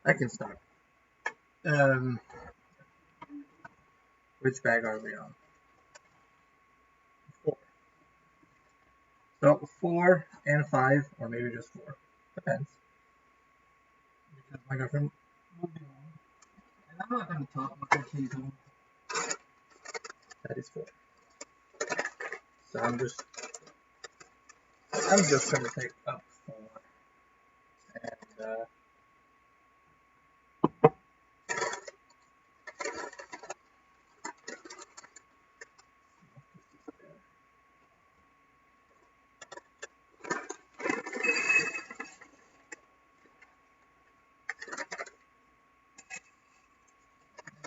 I can start. Um, which bag are we on? 4. So 4 and 5, or maybe just 4. Depends. Because my girlfriend will be on. And I'm not going to talk much until you. That is 4. So I'm just going to take up 4. And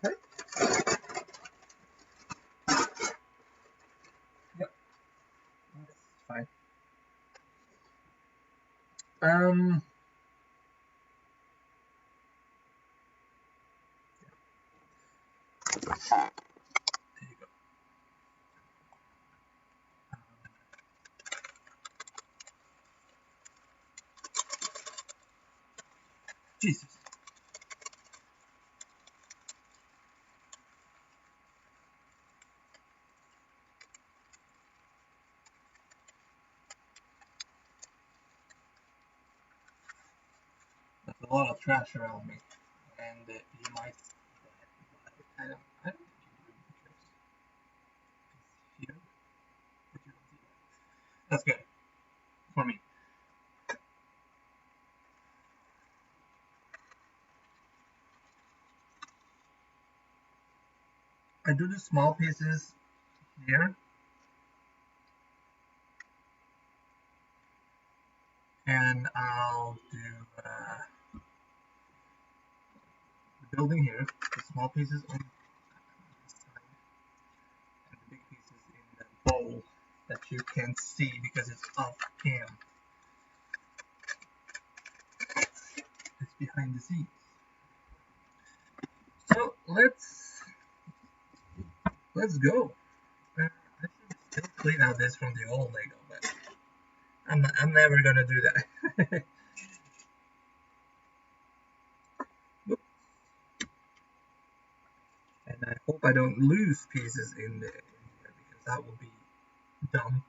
okay. Yep, that's fine. Um, there you go. Jesus. There's a lot of trash around me. And you might see that, but I don't think you do because it's here, but you don't see that. That's good for me. I do the small pieces here, and I'll do the building here, the small pieces on this side, and the big pieces in the bowl that you can't see because it's off cam. It's behind the scenes. So let's go. I should still clean out this from the old Lego, but I'm never gonna do that. And I hope I don't lose pieces in here because that would be dumb.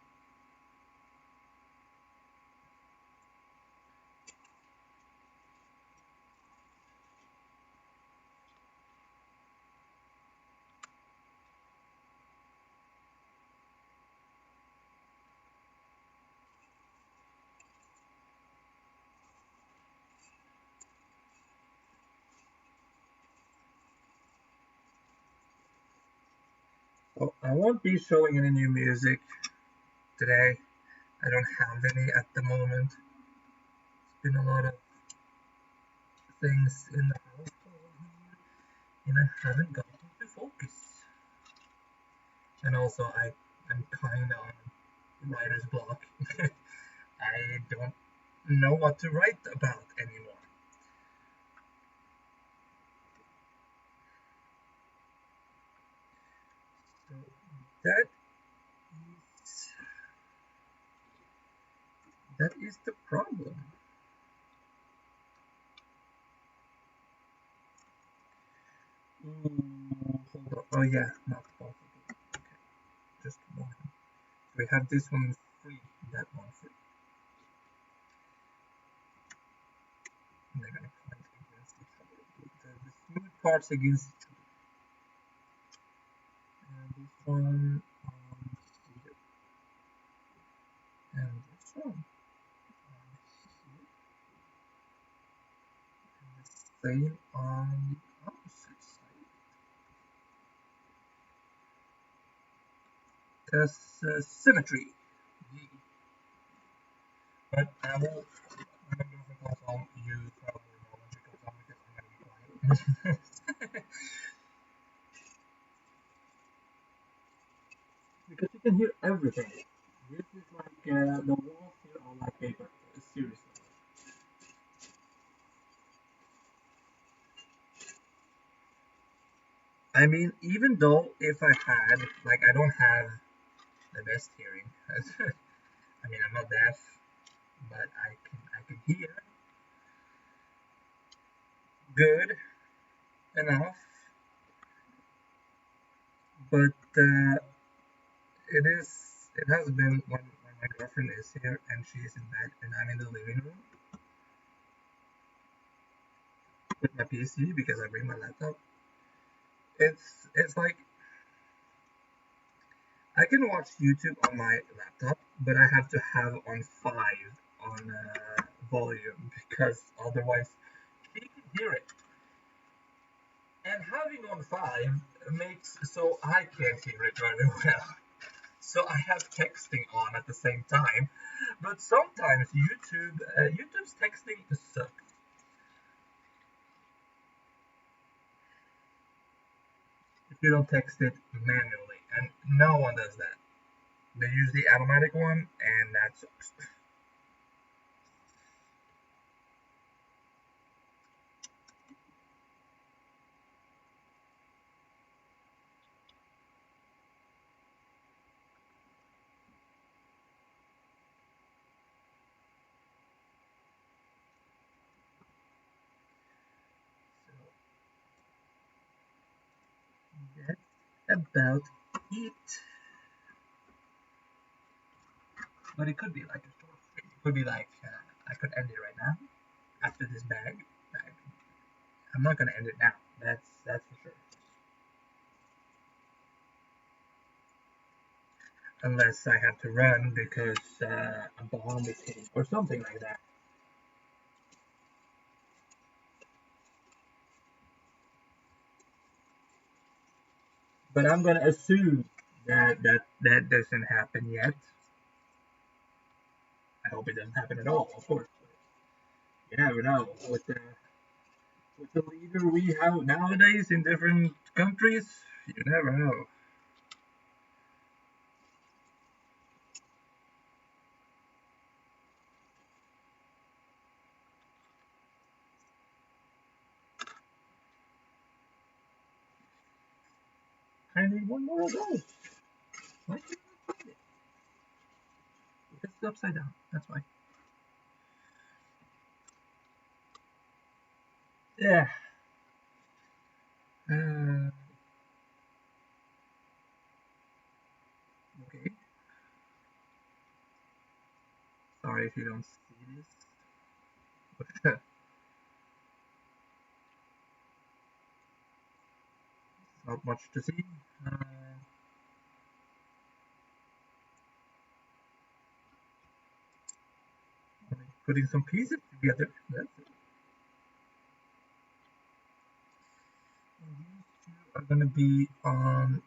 So I won't be showing any new music today. I don't have any at the moment. It's been a lot of things in the household here, and I haven't gotten to focus. And also, I'm kind of on writer's block. I don't know what to write about anymore. So that is that is the problem. Ooh, hold on. Oh yeah, not possible. Okay, just one. We have this one free, that one free. And they're gonna fight against each other. The smooth parts against each other. And this one here. And this one here. And the same on the opposite side. There's symmetry. But I will remember the console you probably know when she comes on because I'm gonna be quiet. Because you can hear everything. This is like the walls here are like paper. Seriously. I mean, even though if I had, like, I don't have the best hearing. I mean, I'm not deaf, but I can hear. good enough, but it has been when my girlfriend is here and she is in bed and I'm in the living room with my PC because I bring my laptop. It's like I can watch YouTube on my laptop, but I have to have on 5 on volume because otherwise she can hear it. And having on 5 makes so I can't hear it very well. So I have texting on at the same time, but sometimes YouTube's texting sucks. If you don't text it manually, and no one does that. They use the automatic one, and that sucks. So that's about it. But it could be like a short stream. It could be like I could end it right now after this bag. I, I'm not gonna end it now. That's for sure. Unless I have to run because a bomb is hitting or something like that. But I'm gonna assume that doesn't happen yet. I hope it doesn't happen at all, of course. You never know with the leader we have nowadays in different countries. You never know. I need one more of those. Why can't I find it? It's upside down. That's why. Yeah. Uh, okay. Sorry if you don't see this. But not much to see. Putting some pieces together. That's it. And these two are gonna be on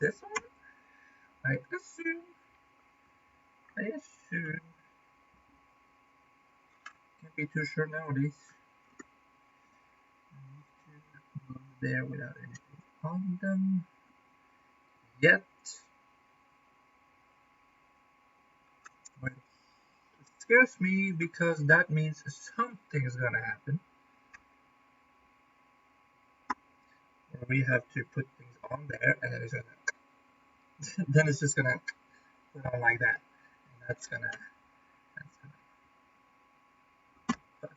this one. I assume. I assume. Can't be too sure nowadays. And these two go there without anything on them yet. But it scares me because that means something is gonna happen. Or we have to put things on there and then it's gonna then it's just gonna put on like that. And that's gonna fuck.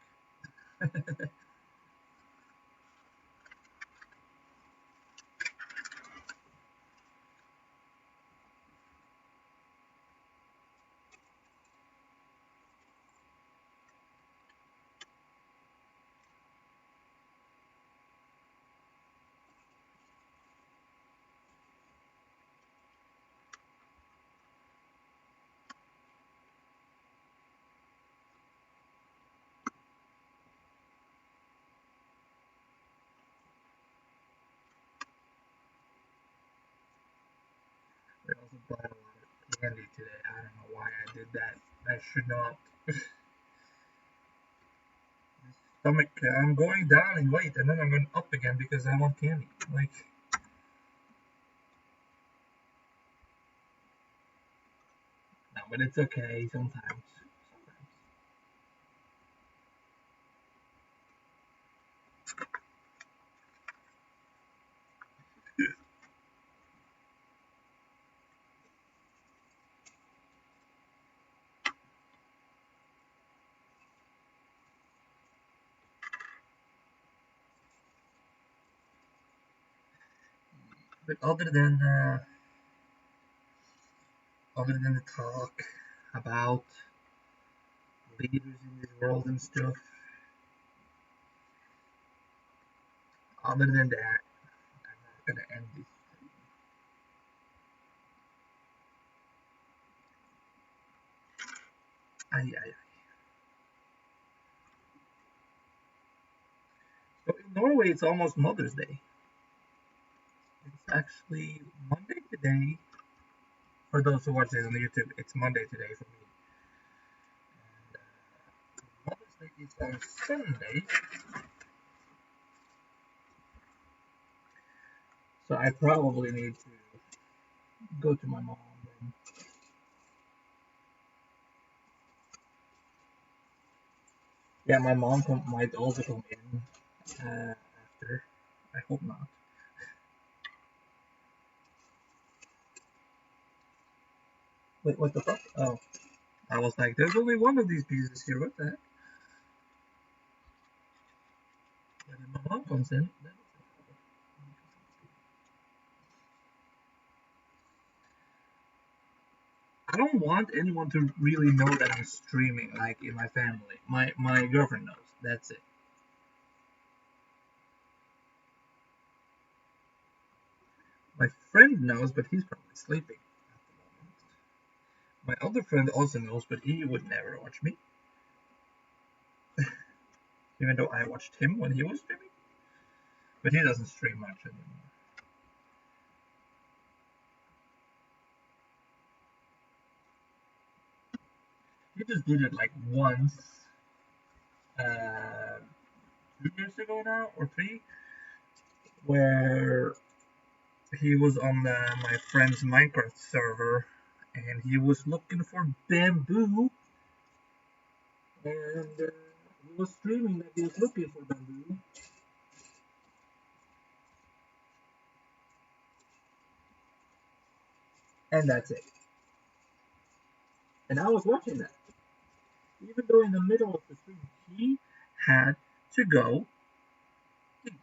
I also bought a lot of candy today. I don't know why I did that. I should not. Stomach, I'm going down in weight and then I'm going up again because I want candy. Like, no, but it's okay sometimes. Sometimes. But other than the talk about leaders in this world and stuff, other than that, I'm not gonna end this stream. I. So in Norway, it's almost Mother's Day. It's actually Monday today. For those who watch this on YouTube, it's Monday today for me. And Mother's Day is on Sunday. So I probably need to go to my mom. And, yeah, my mom might also come in after. I hope not. Wait, what the fuck? Oh, I was like, there's only one of these pieces here. What the heck? But if my mom comes in, then I don't want anyone to really know that I'm streaming, like in my family. My girlfriend knows. That's it. My friend knows, but he's probably sleeping at the moment. My other friend also knows, but he would never watch me, even though I watched him when he was streaming. But he doesn't stream much anymore. He just did it like once, 2 years ago now, or three, where he was on my friend's Minecraft server, and he was looking for bamboo, and he was streaming that he was looking for bamboo. And that's it. And I was watching that. Even though in the middle of the stream he had to go eat.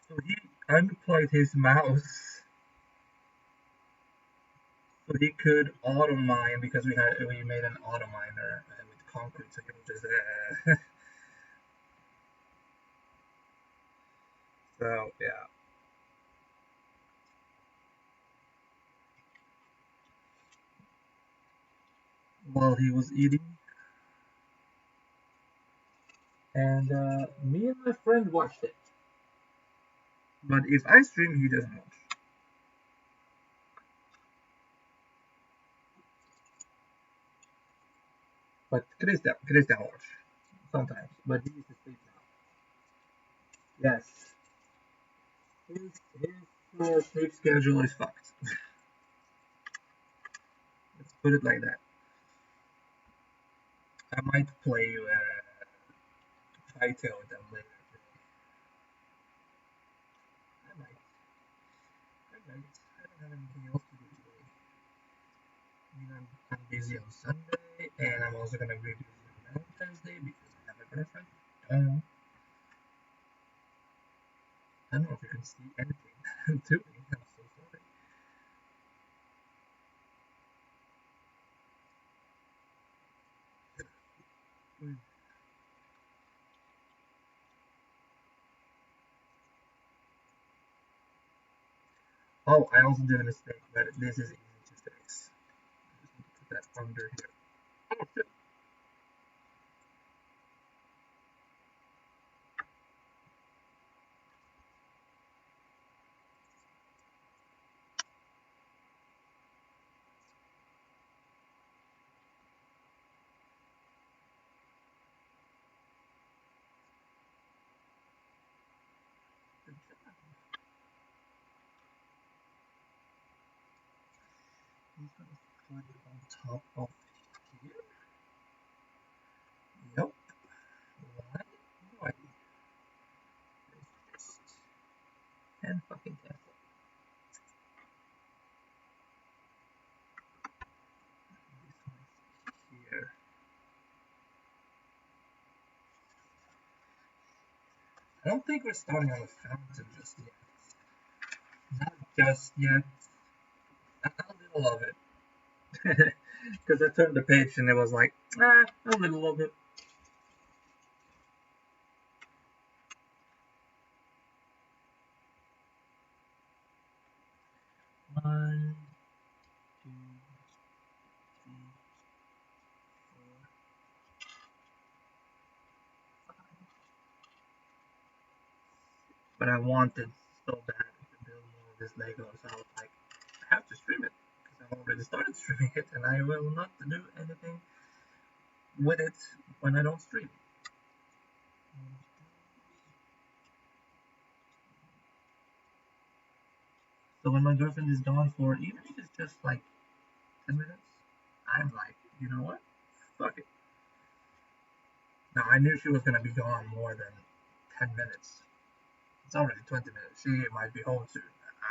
So he unplugged his mouse so he could auto mine because we made an auto miner with concrete, so he was just so yeah. While he was eating, and me and my friend watched it. But if I stream, he doesn't watch. But Christian watch sometimes, but he's asleep now. Yes, his sleep schedule is fucked. Let's put it like that. I might play Hytale with them later today. I might. I might. I don't have anything else to do today. I mean, I'm busy on Sunday, and I'm also gonna be busy on Valentine's Day because I have a girlfriend. I don't know if you can see anything I'm doing. I'm so sorry. Mm. Oh, I also did a mistake, but this is easy to fix. I just need to put that under here. Oh, shit. Good job. I'm gonna put it on top of here. Yep. Why? Why? It's just 10 fucking Tesla. This one's here. I don't think we're starting on the fountain just yet. Not just yet. A little of it. Because I turned the page and it was like, a little of it. One, two, three, four, five. But I wanted so bad to build more of this Lego, so I was like, I have to stream it. Because I've already started streaming it, and I will not do anything with it when I don't stream. So when my girlfriend is gone for, even if it's just like 10 minutes, I'm like, you know what? Fuck it. Now, I knew she was going to be gone more than 10 minutes. It's already 20 minutes. She might be home soon.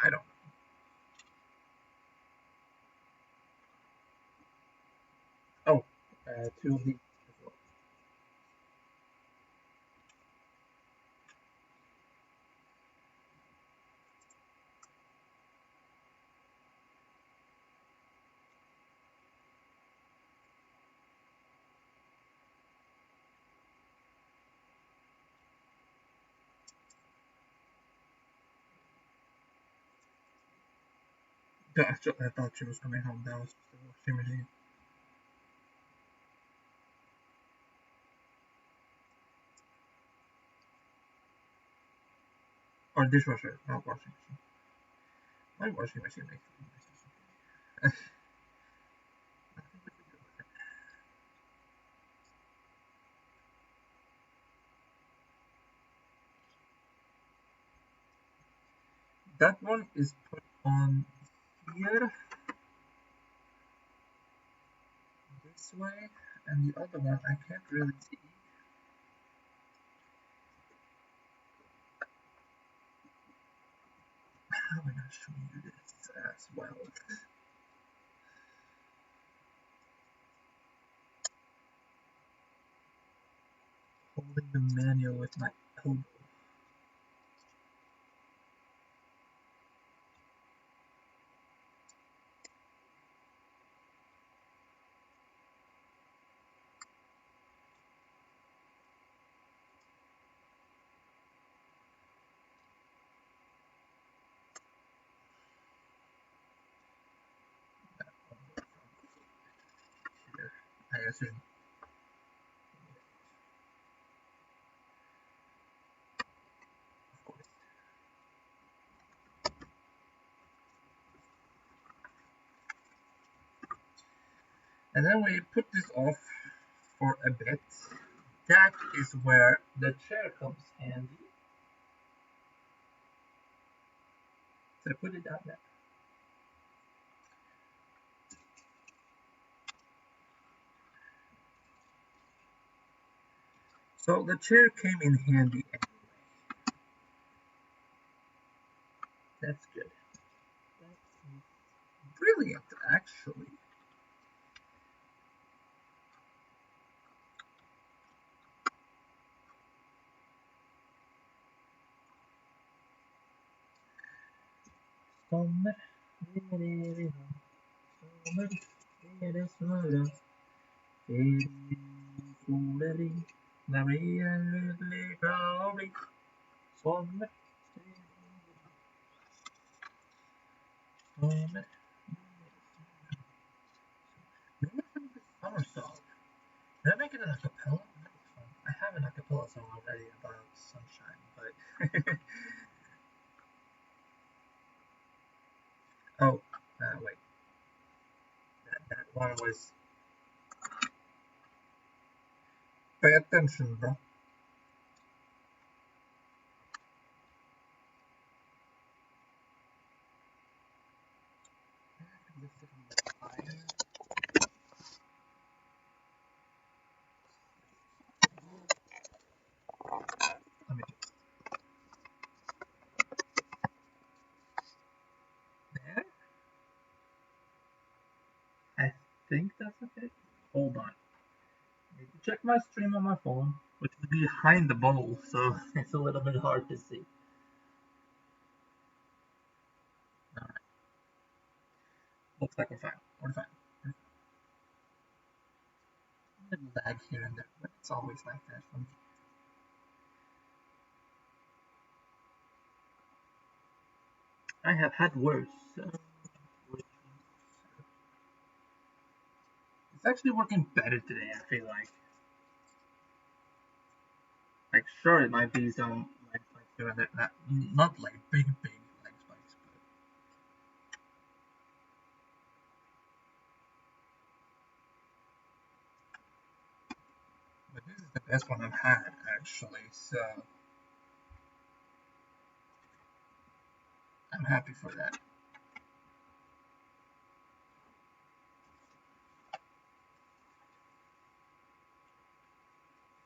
I don't know. Oh, two of these as well. I thought she was coming home. That was the washing machine. Or dishwasher, not washing machine. My washing machine makes noises. Nothing we can do with it. That one is put on here, this way, and the other one I can't really see. How am I not showing you this as well? Holding the manual with my elbow. Here, I assume. Of course. And then we put this off for a bit. That is where the chair comes handy. So I put it down there. So the chair came in handy anyway. That's good. That's brilliant, actually. Sommer, sommer, det är snöre. Soleri, när vi är lika och bli. Sommer, sommer. Maybe I should make a summer song. Did I make it an acapella? I have an acapella song already about sunshine, but oh, wait, that one was. Pay attention, bro. Let me there. I think that's okay. Hold on. Need to check my stream on my phone, which is behind the bowl, so it's a little bit hard to see. Looks like we're fine. We're fine. A little lag here and there, but it's always like that for me. I have had worse. It's actually working better today, I feel like. Like, sure, it might be some lag spikes here and there. Not like big lag spikes, but this is the best one I've had, actually, so I'm happy for that.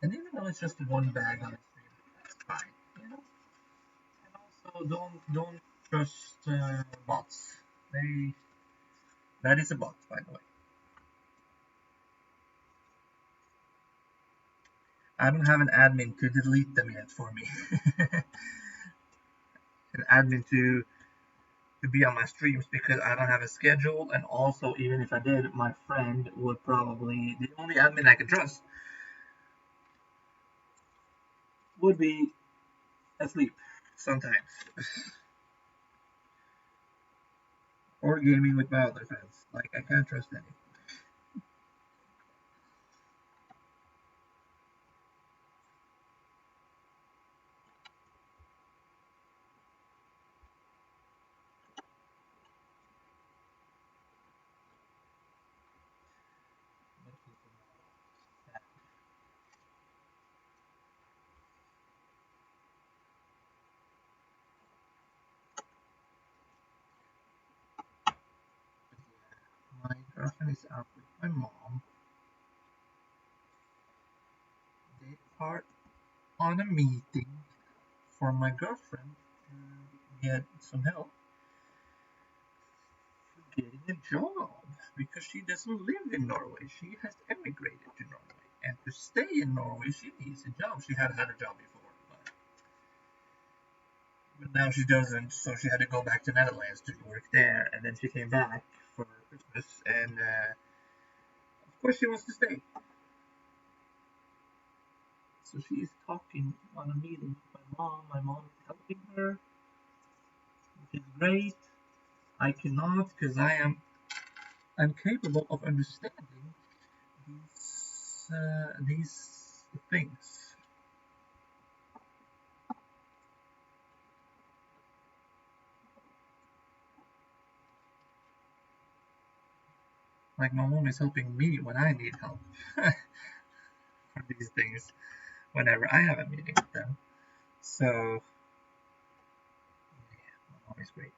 And even though it's just one bag on the stream, that's fine, you know? And also, don't trust bots. That is a bot, by the way. I don't have an admin to delete them yet for me. An admin to be on my streams because I don't have a schedule, and also even if I did, my friend would probably the only admin I can trust would be asleep sometimes. Or gaming with my other friends. Like I can't trust any. My girlfriend is out with my mom. They are on a meeting for my girlfriend to get some help getting a job because she doesn't live in Norway. She has emigrated to Norway, and to stay in Norway, she needs a job. She had a job before, but now she doesn't. So she had to go back to Netherlands to work there, and then she came back for Christmas, and of course she wants to stay. So she is talking on a meeting with my mom. My mom is helping her, which is great. I cannot because I'm capable of understanding these things. Like my mom is helping me when I need help for these things whenever I have a meeting with them. So yeah, my mom is great.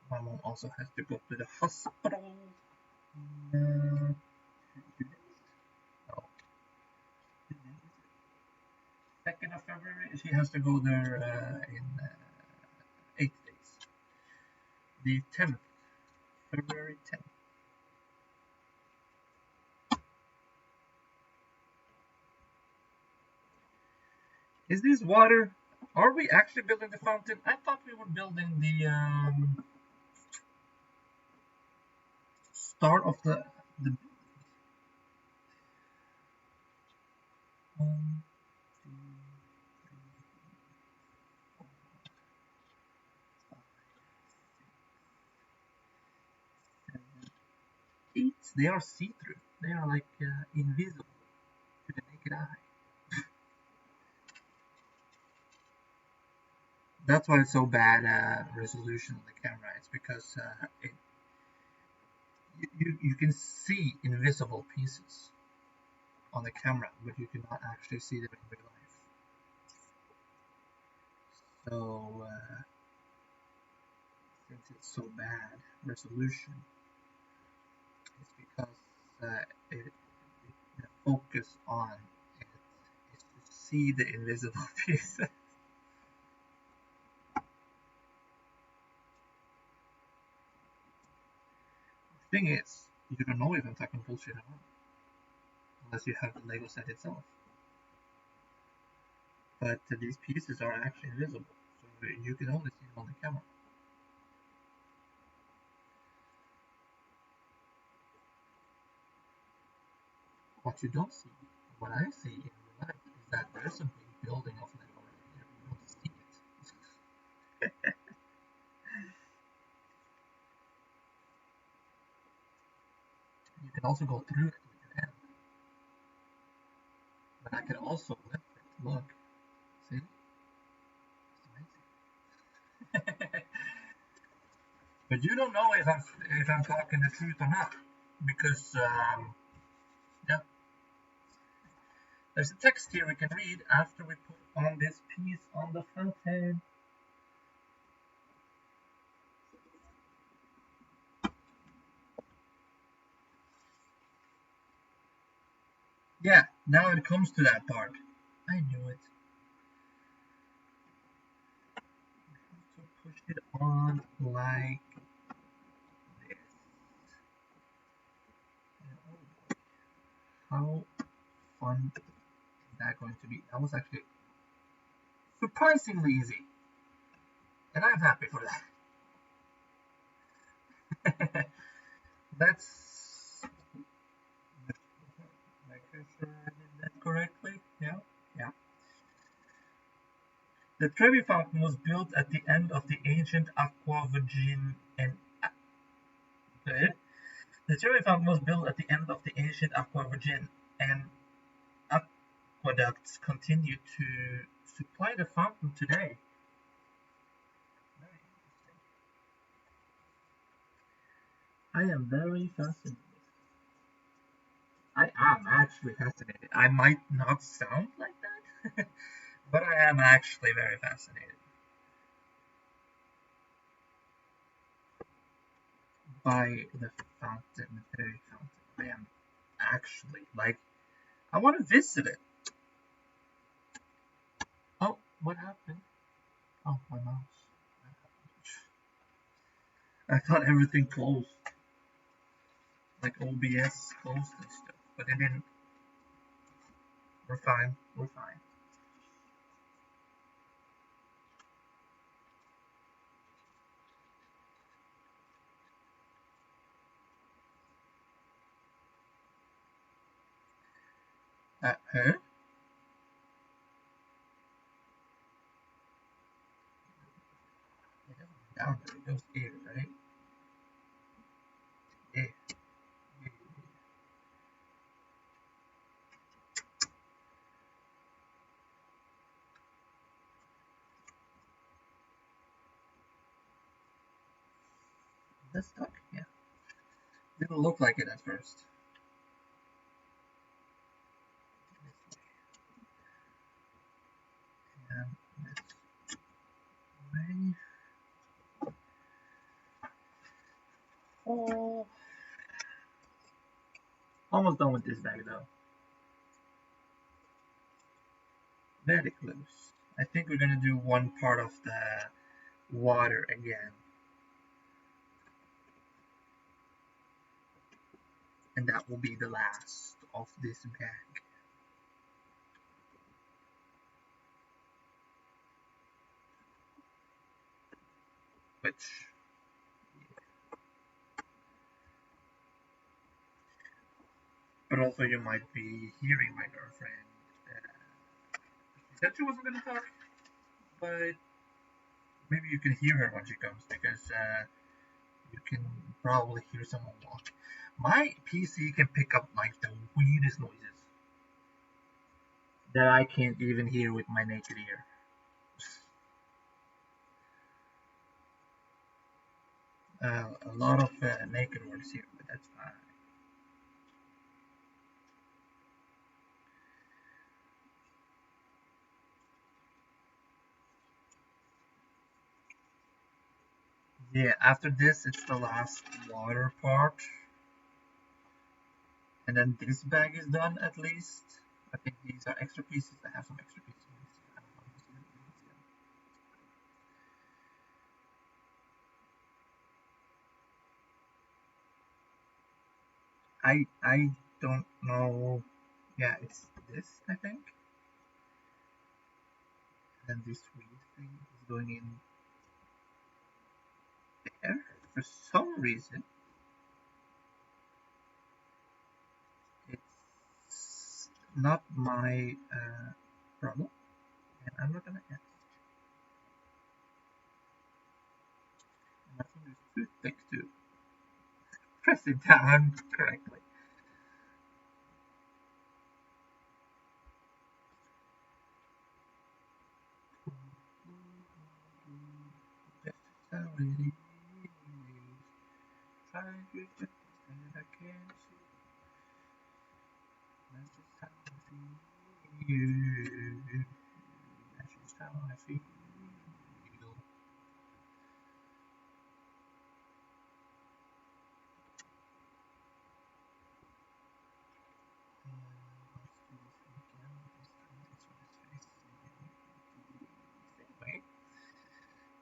My mom also has to go to the hospital. Uh, 2 days? No, 2 days. 2nd of February. She has to go there in 8 days. The 10th, February 10th. Is this water? Are we actually building the fountain? I thought we were building the start of the one, two, three, 4, 5, 6, 7, 8. They are see-through. They are like invisible to the naked eye. That's why it's so bad resolution on the camera. It's because you can see invisible pieces on the camera, but you cannot actually see them in real life. So since it's so bad resolution, it's because it the focus on it is to see the invisible pieces. The thing is, you don't know if I'm talking bullshit or not, unless you have the Lego set itself. But these pieces are actually invisible. you can only see them on the camera. What you don't see, what I see in real life, is that there's a big building of Lego right here. You don't see it. You can also go through it with your hand. But I can also lift it. Look. See? It's amazing. But you don't know if I'm talking the truth or not. Because yeah. There's a text here we can read after we put on this piece on the fountain. Yeah, now it comes to that part. I knew it. So push it on like this. How fun is that going to be? That was actually surprisingly easy. And I'm happy for that. Let's make sure I did that correctly. Yeah, yeah. The Trevi fountain was built at the end of the ancient Aquavagin and the Trevi fountain was built at the end of the ancient Aquavagin, and aqueducts continue to supply the fountain today. Very interesting. I am very fascinated. I am actually fascinated. I might not sound like that, but I am actually very fascinated by the fountain, the Trevi fountain. I am actually like, I want to visit it. Oh, what happened? Oh, my mouse. I thought everything closed, like OBS closed and stuff, but it didn't. We're fine. We're fine. Huh? It doesn't go down there. It goes here, right? Yeah. Yeah. That's stuck. Yeah. Didn't look like it at first. And this way. Oh. Almost done with this bag though. Very close. I think we're gonna do one part of the water again. And that will be the last of this bag. Which, but also you might be hearing my girlfriend. She said she wasn't gonna talk, but maybe you can hear her when she comes because you can probably hear someone walk. My PC can pick up like the weirdest noises that I can't even hear with my naked ear. A lot of naked words here, but that's fine. Yeah, after this, it's the last water part. And then this bag is done at least. I think these are extra pieces. I have some extra pieces. I don't know. Yeah, it's this, I think. And then this weird thing. going in there. For some reason, it's not my problem, and I'm not gonna ask. My finger is too thick to press it down correctly. That's how it is. Trying to get that I can't see. That's just how I feel. That's just how I feel. Anyway,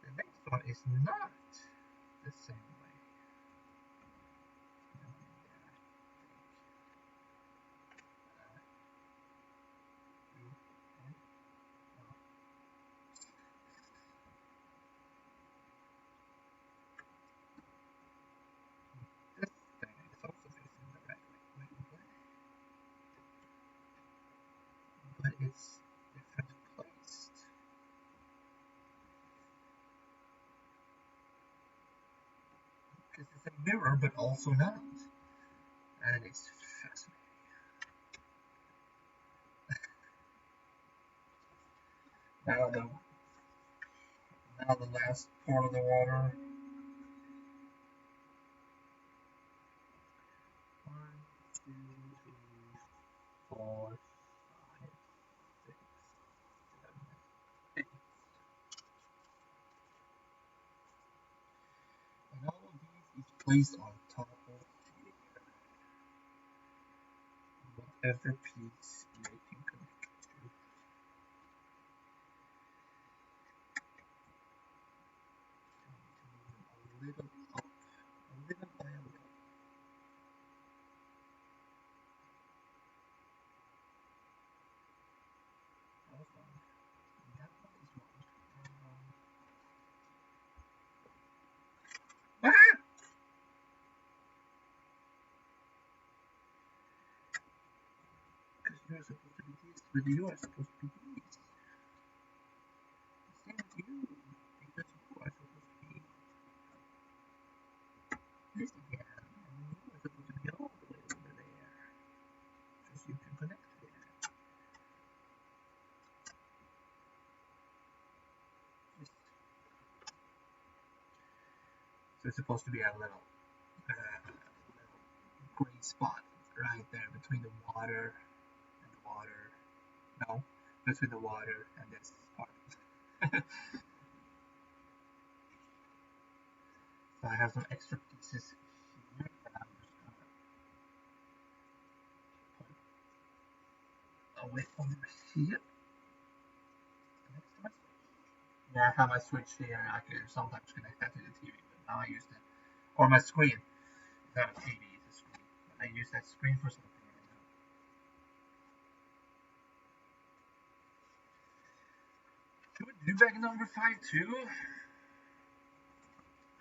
the next one is not the same way. This thing is also facing the right way, but it's different placed. Because it's a mirror, but also not. And it's fascinating. Now the last part of the water. 1, 2, 3, 4, 5, 6, 7, 8. And all of these is placed on top of here. Whatever piece you can connect to. A little up, a little by a little. That was wrong. That one is wrong. Ah! Because you're supposed to be this, but you are supposed to be this. Same with you, because you are supposed to be this again, and you are supposed to be all the way over there, just you can connect there. So it's supposed to be a little gray spot right there between the water and the water. No, between the water and this part. So I have some extra pieces here that I'm just gonna put away over here next to my switch. Yeah, I have my switch here. I can sometimes connect that to the TV, but now I use that. Or my screen. It's not a TV, it's a screen. But I use that screen for something right now. Should we do bag number 5 too?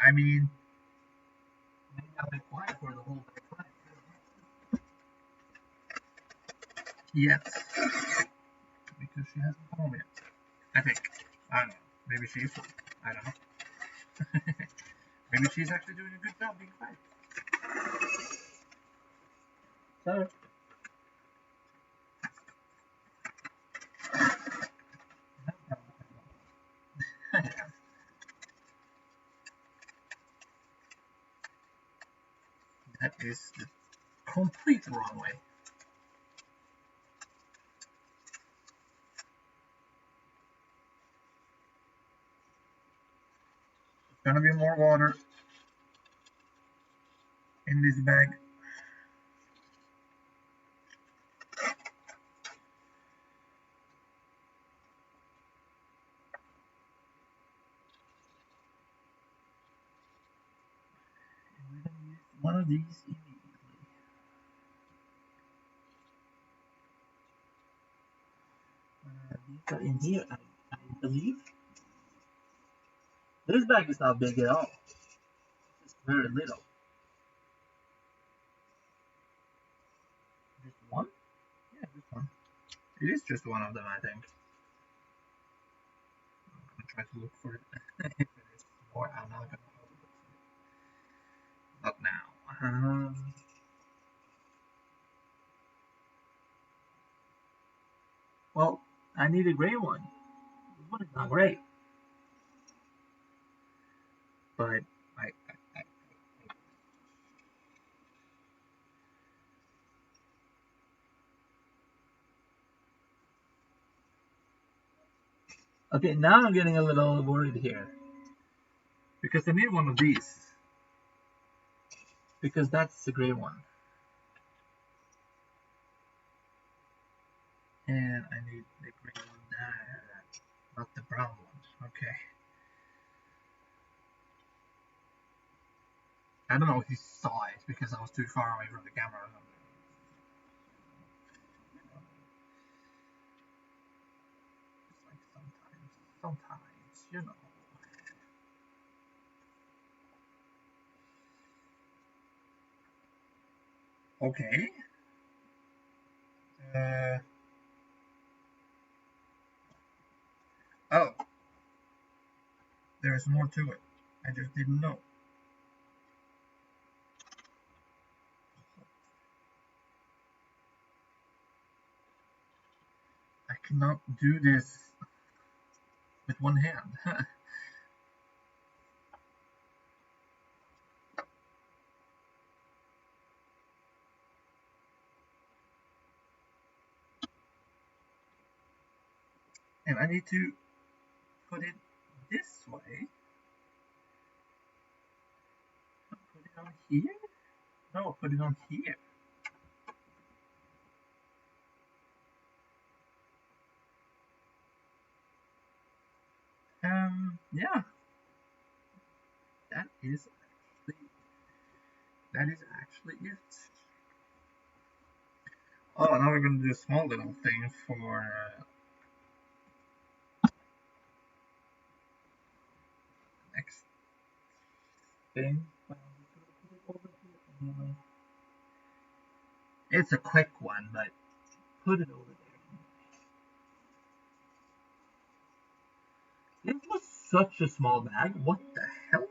I mean, maybe I'll be quiet for the whole bag 5. Yes. Because she hasn't home yet. I think. I don't know. Maybe she's. I don't know. Maybe she's actually doing a good job being quiet. So. That is the complete wrong way. There's gonna be more water in this bag. And we're gonna use one of these immediately. These are in here, I believe. This bag is not big at all. It's very little. Just one? Yeah, just one. It is just one of them, I think. I'm gonna try to look for it. If there's more, I'm not gonna look for it. Not now. Well, I need a gray one. This one is not great, but I okay, now I'm getting a little worried here because I need one of these because that's the gray one, and I need the gray one there, not the brown one. Okay. I don't know if you saw it because I was too far away from the camera or something. It's like sometimes, you know. Okay. Uh, oh, there's more to it. I just didn't know. I cannot do this with one hand. And I need to put it this way. Put it on here? No, put it on here. Yeah, that is actually it. Oh, now we're gonna do a small little thing for next thing. It's a quick one, but put it over there. It was such a small bag. What the hell?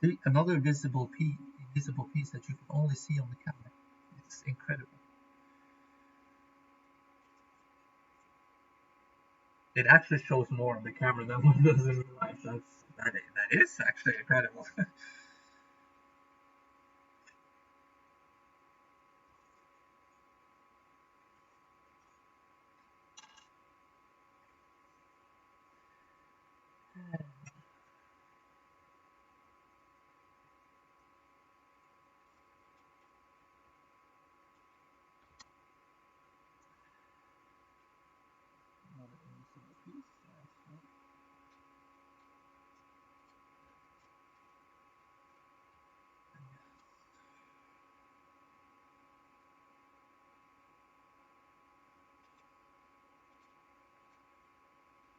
See, another invisible piece that you can only see on the camera. It's incredible. It actually shows more on the camera than what it does in real life. That is actually incredible. Another invisible piece.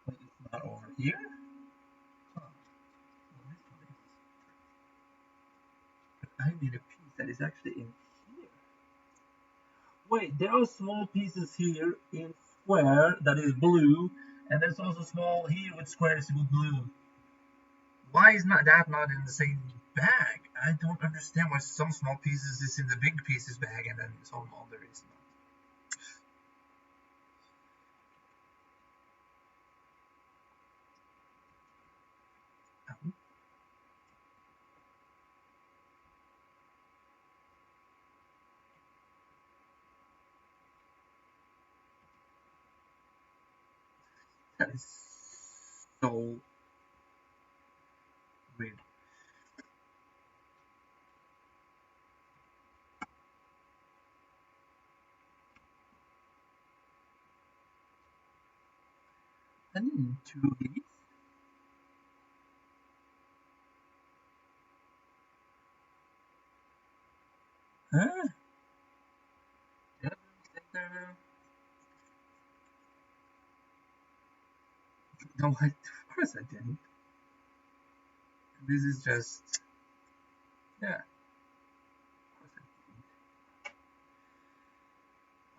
But it's not over here. Huh. I need a piece that is actually in here. Wait, there are small pieces here in square that is blue, and there's also small here with squares with blue. Why is not that not in the same bag? I don't understand why some small pieces is in the big pieces bag and then some other is not. That is so weird. I need two of these. Huh? Did I do a mistake there now? No, of course I didn't. This is just, yeah, of course I didn't.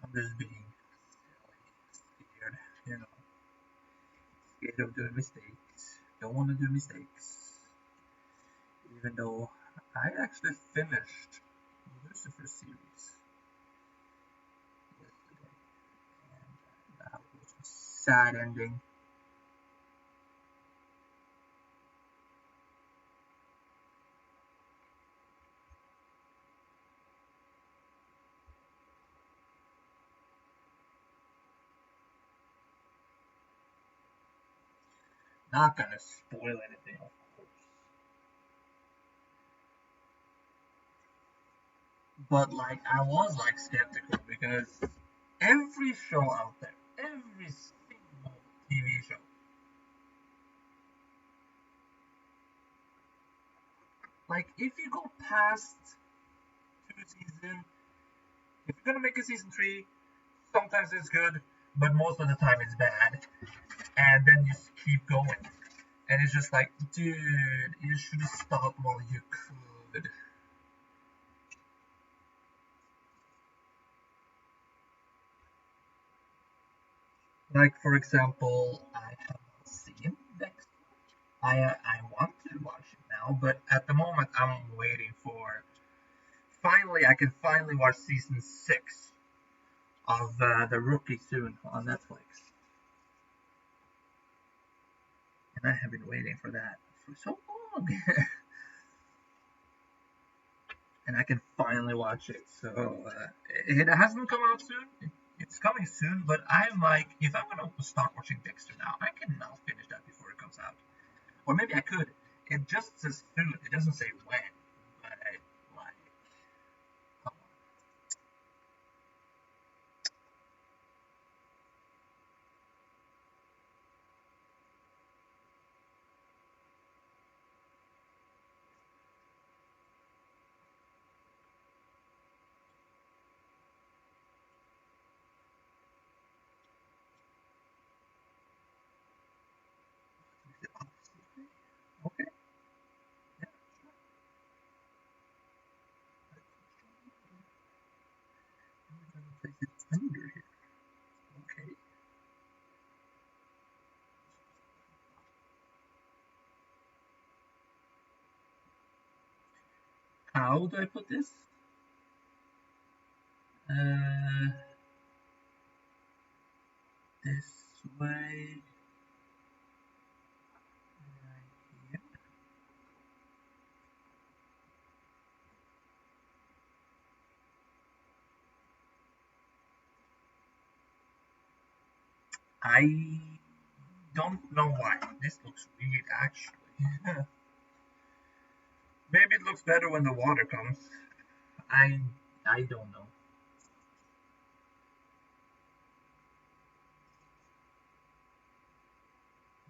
I'm just being silly, scared, you know, scared of doing mistakes. Don't want to do mistakes. Even though I actually finished Lucifer series yesterday, and that was a sad ending. Not gonna spoil anything, of course. But like, I was like skeptical because every show out there, every single TV show, like if you go past two seasons, if you're gonna make a season three, sometimes it's good, but most of the time it's bad, and then you just keep going, and it's just like, dude, you should have stopped while you could. Like for example, I have not seen Dexter. I want to watch it now, but at the moment I'm waiting for. Finally, I can finally watch season 6 of The Rookie soon on Netflix, and I have been waiting for that for so long, and I can finally watch it. So it hasn't come out soon. It's coming soon, but I'm like, if I'm gonna start watching Dexter now, I can now finish that before it comes out, or maybe I could. It just says soon. It doesn't say when, but like, come on. Okay, yeah, sure. I'm gonna place it under here. Okay. How do I put this? Uh, this way, right here. I don't know why. This looks weird, actually. Maybe it looks better when the water comes. I I don't know.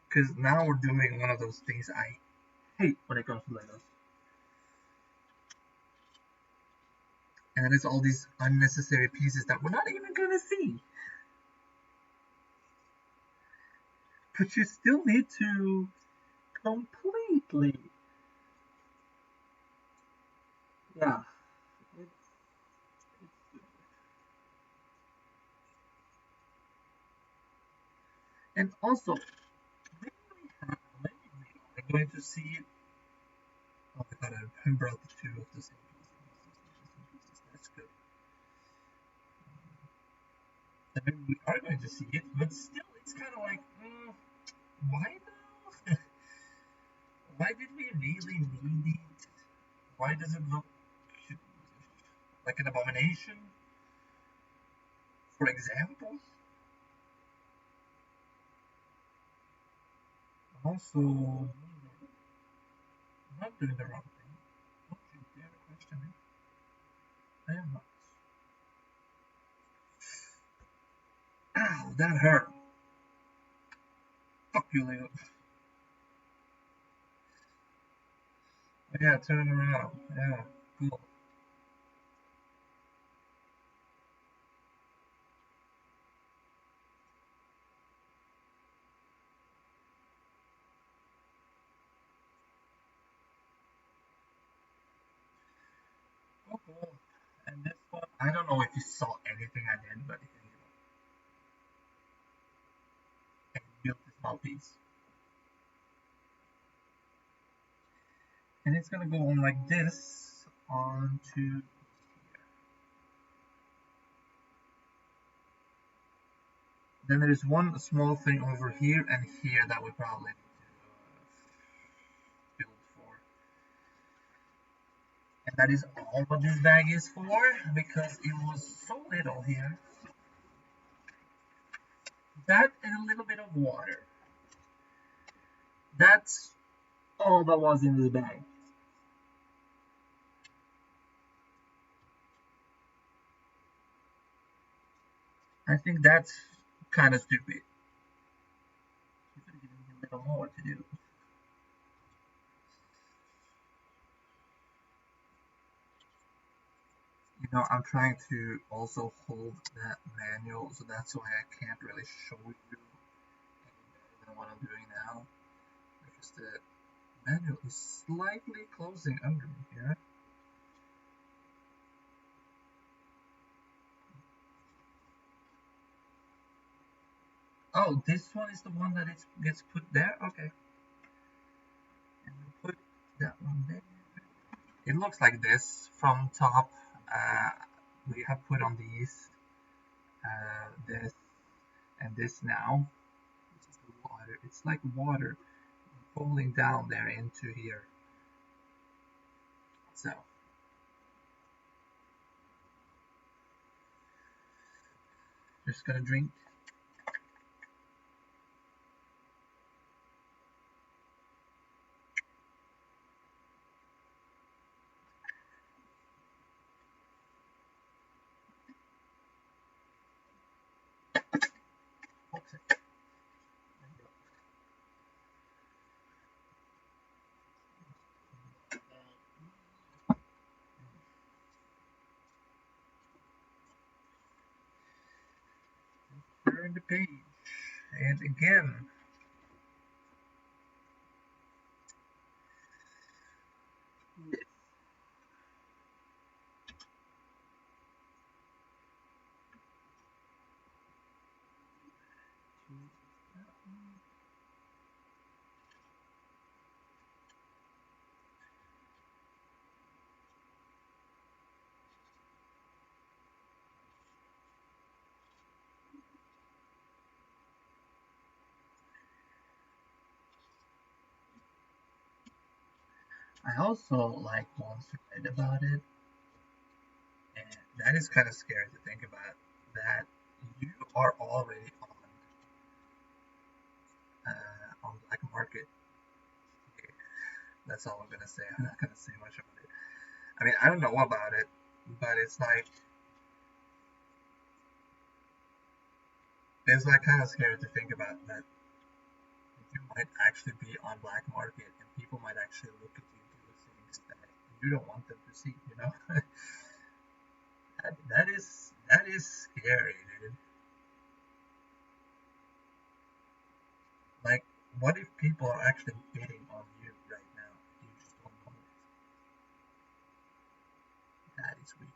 Because now we're doing one of those things I hate when it comes to Legos. And then it's all these unnecessary pieces that we're not even gonna see. But you still need to completely. Yeah. It's, it's, and also, when when we are going to see it. Oh, I thought I brought the two of the same pieces. That's good. And maybe we are going to see it, but still, it's kind of like, why now? Why did we really need it? Why does it look like an abomination? For example, also, I'm not doing the wrong thing. Don't you dare question me. I am not. Ow, that hurt. Fuck you, Leo. Yeah, turn it around. Yeah, cool. I don't know if you saw anything I did, but I built a small piece. And it's gonna go on like this onto. Then there is one small thing over here and here that we probably need to build for. And that is all what this bag is for, because it was so little here. That and a little bit of water. That's all that was in this bag. I think that's kind of stupid. You could have given me a little more to do. You know, I'm trying to also hold that manual, so that's why I can't really show you any better than what I'm doing now. Because the manual is slightly closing under me here. Oh, this one is the one that gets put there? Okay. And we'll put that one there. It looks like this from top. We have put on these, this, and this now. This is the water. It's like water falling down there into here. So, just gonna drink. Okay. Turn the page. And again. This. I also like once read about it, and that is kind of scary to think about. That you are already on black market. Okay, that's all I'm gonna say. I'm not gonna say much about it. I mean, I don't know about it, but it's like kind of scary to think about that you might actually be on black market and people might actually look at you do things that you don't want them to see. You know, that is scary, dude. Like, what if people are actually bidding on you right now? You just don't know it. That is weird.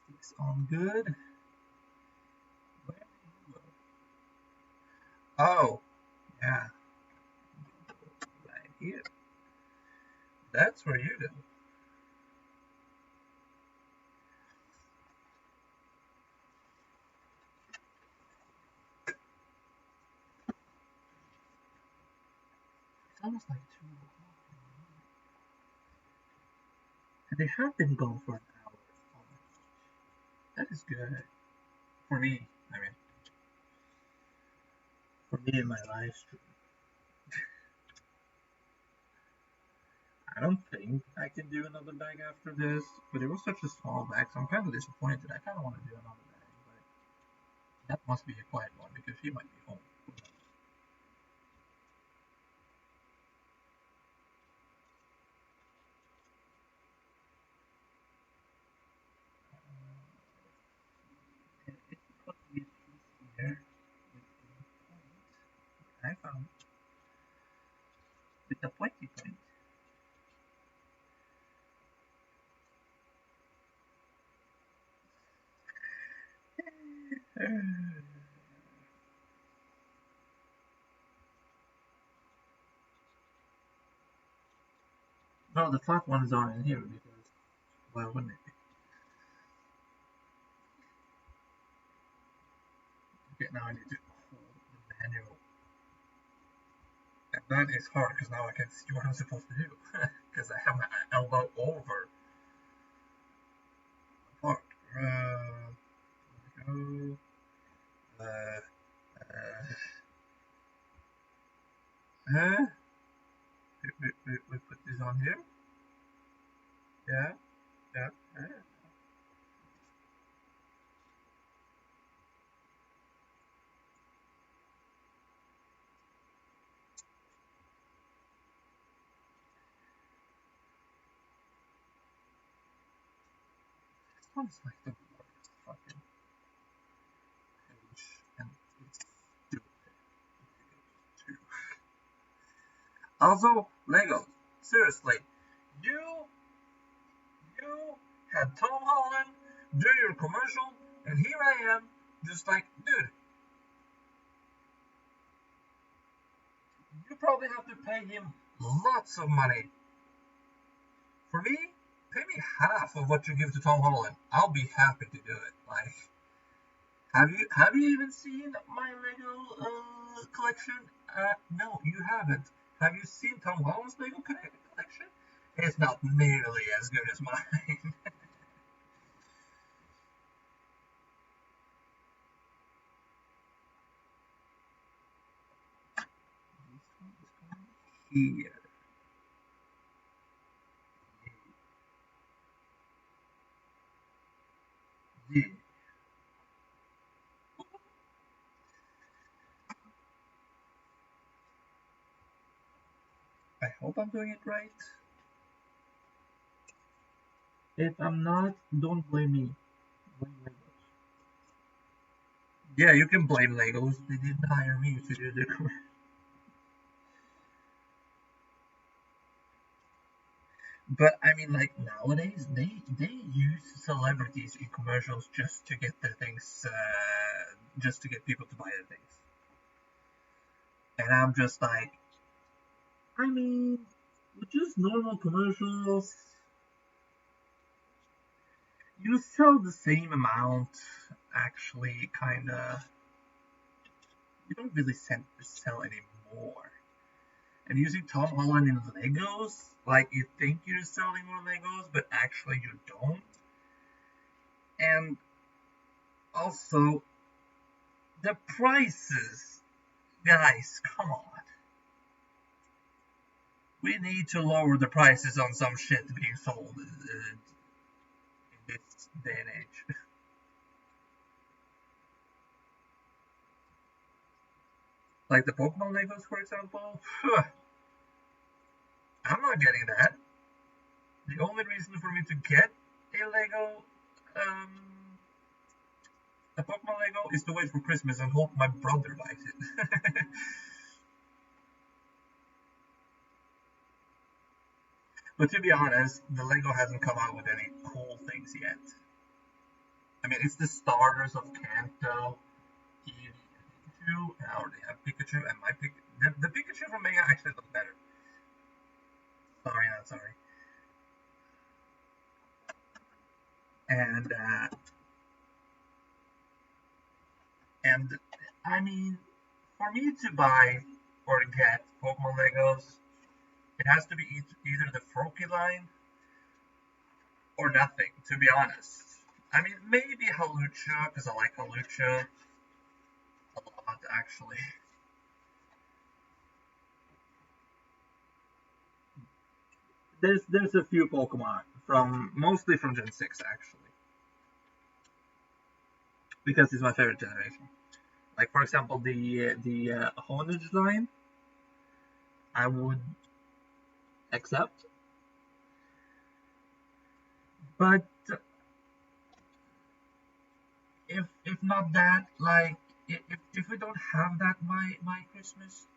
Sticks on good. Where do you go? Oh, yeah, right here. That's where you go. It's almost like 2 o'clock. And they have been gone for an hour almost. That is good. For me, I mean, for me in my live stream. I don't think I can do another bag after this, but it was such a small bag, so I'm kind of disappointed. I kind of want to do another bag, but that must be a quiet one because she might be home. with a pointy point. No, the flat ones are in here because why wouldn't it be? Okay, now I need to hold the manual. And that is hard because now I can see what I'm supposed to do. Because I have my elbow over the part. Go. Uh, huh? We put this on here. Yeah, yeah, yeah. This one's like the worst fucking page, and it's stupid. Too. Also, Legos. Seriously, you you had Tom Holland do your commercial, and here I am, just like, dude, you probably have to pay him lots of money. For me, pay me half of what you give to Tom Holland. I'll be happy to do it. Like, have you even seen my Lego collection? No, you haven't. Have you seen Tom Holland's Lego collection? It's not nearly as good as mine. Here. Yeah. I hope I'm doing it right. If I'm not, don't blame me. Blame Legos. Yeah, you can blame Legos. They didn't hire me to do the commercial. But I mean, like nowadays, they use celebrities in commercials just to get their things, just to get people to buy their things. And I'm just like, I mean, with just normal commercials, you sell the same amount. Actually, kind of, you don't really sell any more. And using Tom Holland in Legos, like you think you're selling more Legos, but actually you don't. And also, the prices, guys, come on. We need to lower the prices on some shit being sold in this day and age. Like the Pokemon Legos, for example. I'm not getting that. The only reason for me to get a Lego, um, a Pokemon Lego, is to wait for Christmas and hope my brother buys it. But to be honest, the Lego hasn't come out with any cool things yet. I mean, it's the starters of Kanto, Eevee, and Pikachu. And I already have Pikachu, and the Pikachu from Mega actually looks better. Sorry, not sorry. And and I mean, for me to buy or get Pokemon Legos, it has to be either the Froakie line or nothing. To be honest, I mean maybe Halucha because I like Halucha a lot actually. There's a few Pokemon from mostly from Gen 6 actually because it's my favorite generation. Like for example the Honedge line, I would accept, but if not that, like if we don't have that by Christmas,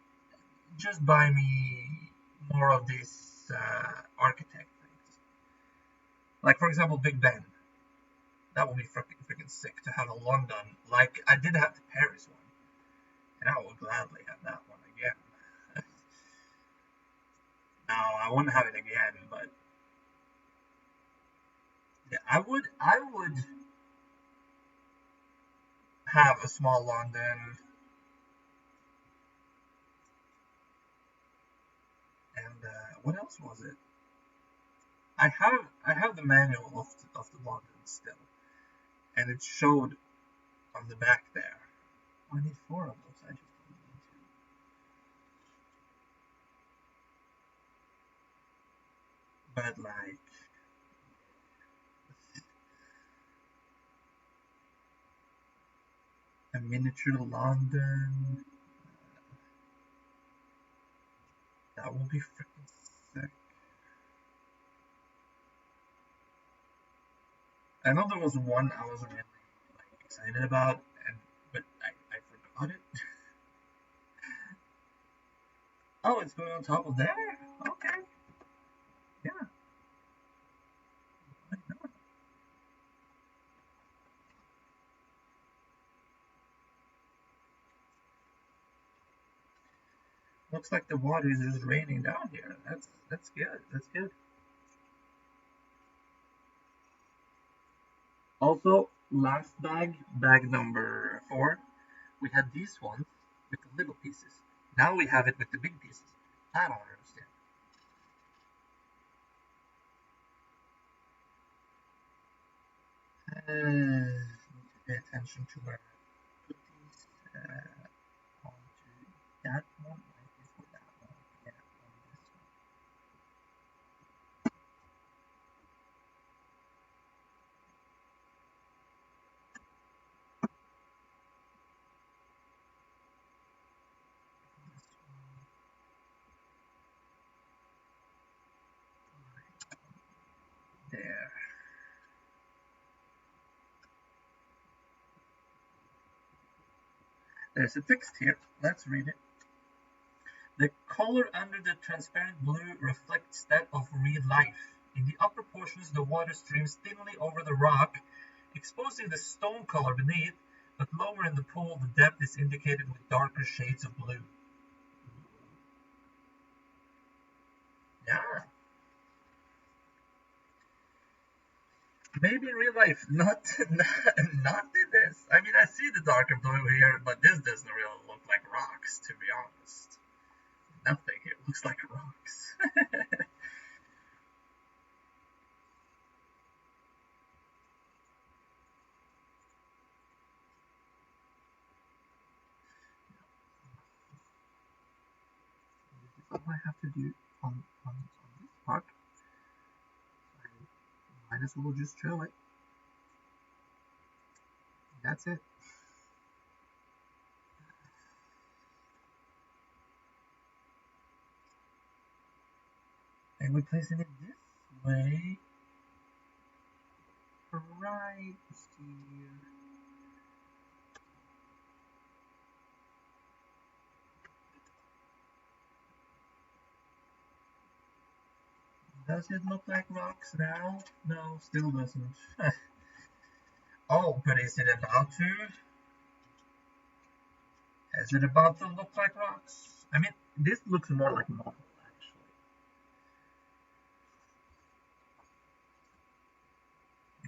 just buy me more of these architect things. Like for example, Big Ben. That would be freaking sick to have a London. Like I did have the Paris one, and I would gladly have that one again. Now I wouldn't have it again, but yeah, I would have a small London, and what else was it? I have the manual of the London still, and it showed on the back there. I need four of those. I just don't need two. But like a miniature London, that would be freaking sick. I know there was one I was really like excited about, and but I forgot it. Oh, it's going on top of there. Okay, yeah. Why not? Looks like the water is just raining down here. That's good. That's good. Also, last bag number 4, we had these ones with the little pieces. Now we have it with the big pieces. I don't understand. Need to pay attention to where I put these onto that one, right before that one. Yeah, on this one, this one. There. There's a text here. Let's read it. The color under the transparent blue reflects that of real life. In the upper portions, the water streams thinly over the rock, exposing the stone color beneath, but lower in the pool, the depth is indicated with darker shades of blue. Yeah, maybe in real life, not in this. I mean, I see the darker blue here, but this doesn't really look like rocks, to be honest. Nothing here looks like rocks. This is all I have to do on this part. I might as well just drill it. That's it. And we're placing it this way, right here. Does it look like rocks now? No, still doesn't. Oh, but is it about to? Is it about to look like rocks? I mean, this looks more like marble, actually.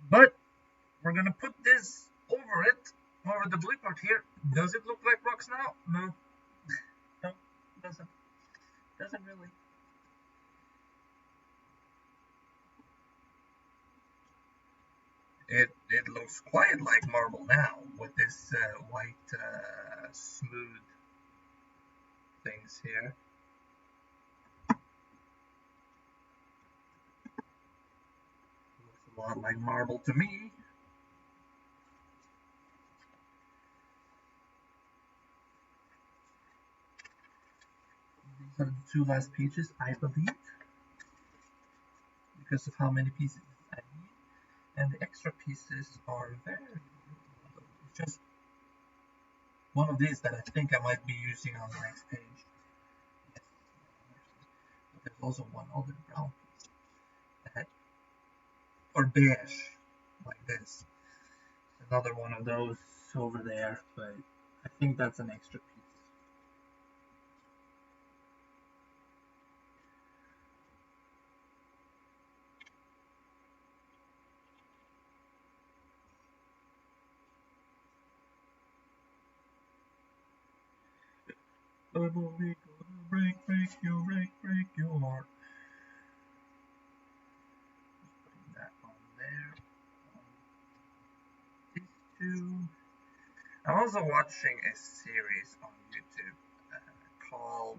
But we're gonna put this over it, over the blue part here. Does it look like rocks now? No, no, it doesn't. Doesn't really. It looks quite like marble now with this white smooth things here. Looks a lot like marble to me. These are the two last pages, I believe, because of how many pieces I need. And the extra pieces are very little. It's just one of these that I think I might be using on the next page. there's also one other brown piece that, or beige, like this. Another one of those over there, but I think that's an extra piece. I'm only gonna break your heart. Putting that on there. These two. I'm also watching a series on YouTube called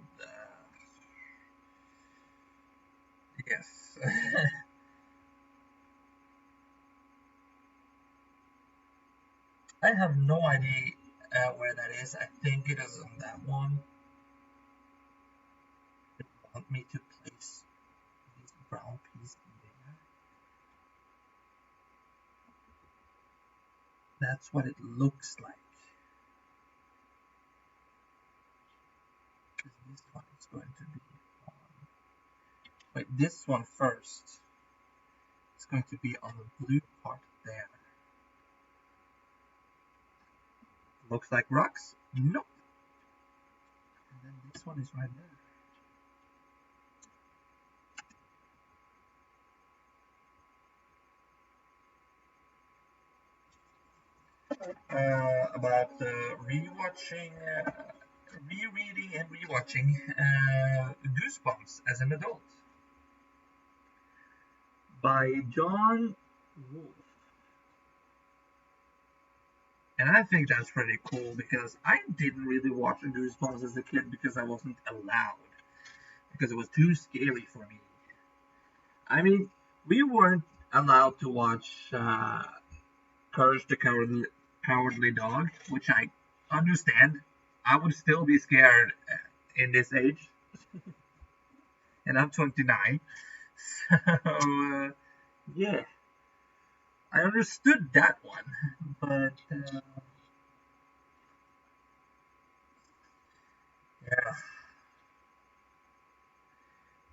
yes. I have no idea where that is. I think it is on that one. They want me to place this brown piece there. That's what it looks like. Because this one is going to be on. Wait, this one first. It's going to be on the blue part there. Looks like rocks? Nope. And then this one is right there. About rewatching, rereading and rewatching Goosebumps as an adult by John Wolfe. And I think that's pretty cool because I didn't really watch Goosebumps as a kid because I wasn't allowed. Because it was too scary for me. I mean, we weren't allowed to watch Courage the Cowardly Dog, which I understand. I would still be scared in this age. And I'm 29. So, yeah. I understood that one. But, yeah.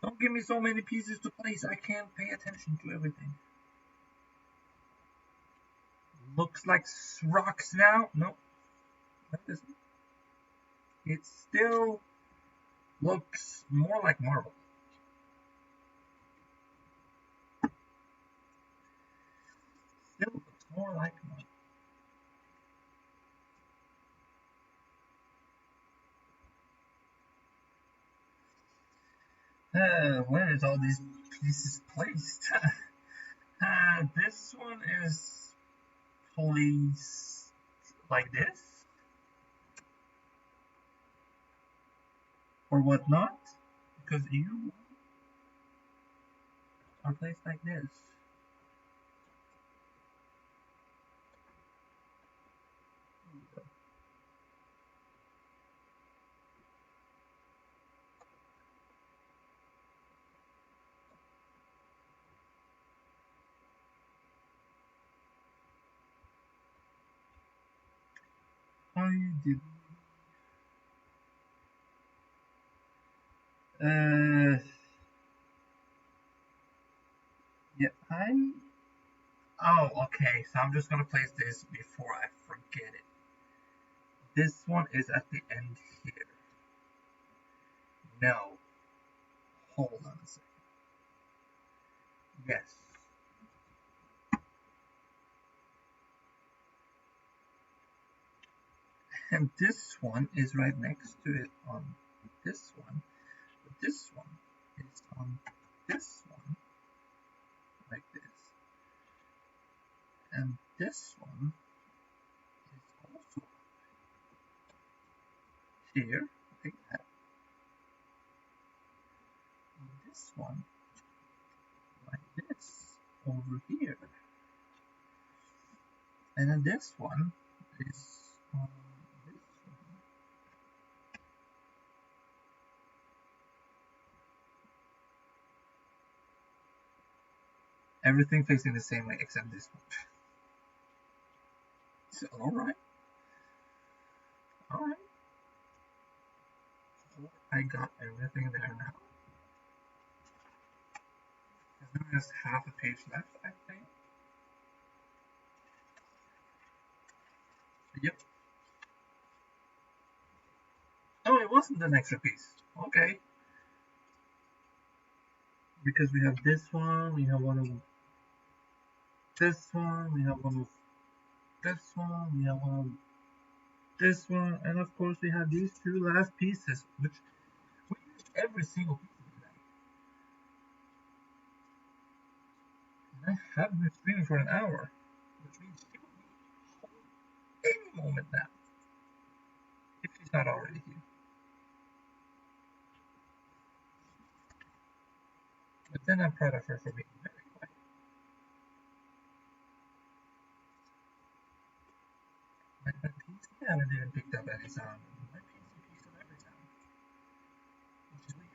Don't give me so many pieces to place. I can't pay attention to everything. Looks like rocks now. Nope. That isn't. It still looks more like marble. Still looks more like marble. Where is all these pieces placed? This one is placed like this, or whatnot, because you are placed like this. I did. Yeah, Oh, okay. So I'm just gonna place this before I forget it. This one is at the end here. No. Hold on a second. Yes. And this one is right next to it on this one. But this one is on this one, like this. And this one is also here, like that. And this one, like this, over here. And then this one is on this one. Everything facing the same way except this one. So, alright. Alright. I got everything there now. There's half a page left, I think. Yep. Oh, it wasn't an extra piece. Okay. Because we have this one, we have one of this one, we have one of this one, we have one of this one, and of course we have these two last pieces, which we use every single piece today. And I have been streaming for an hour, which means she will be home any moment now, if she's not already here. But then I'm proud of her for being very quiet. My PC haven't even picked up any sound. My PC picks up every sound, which is weird.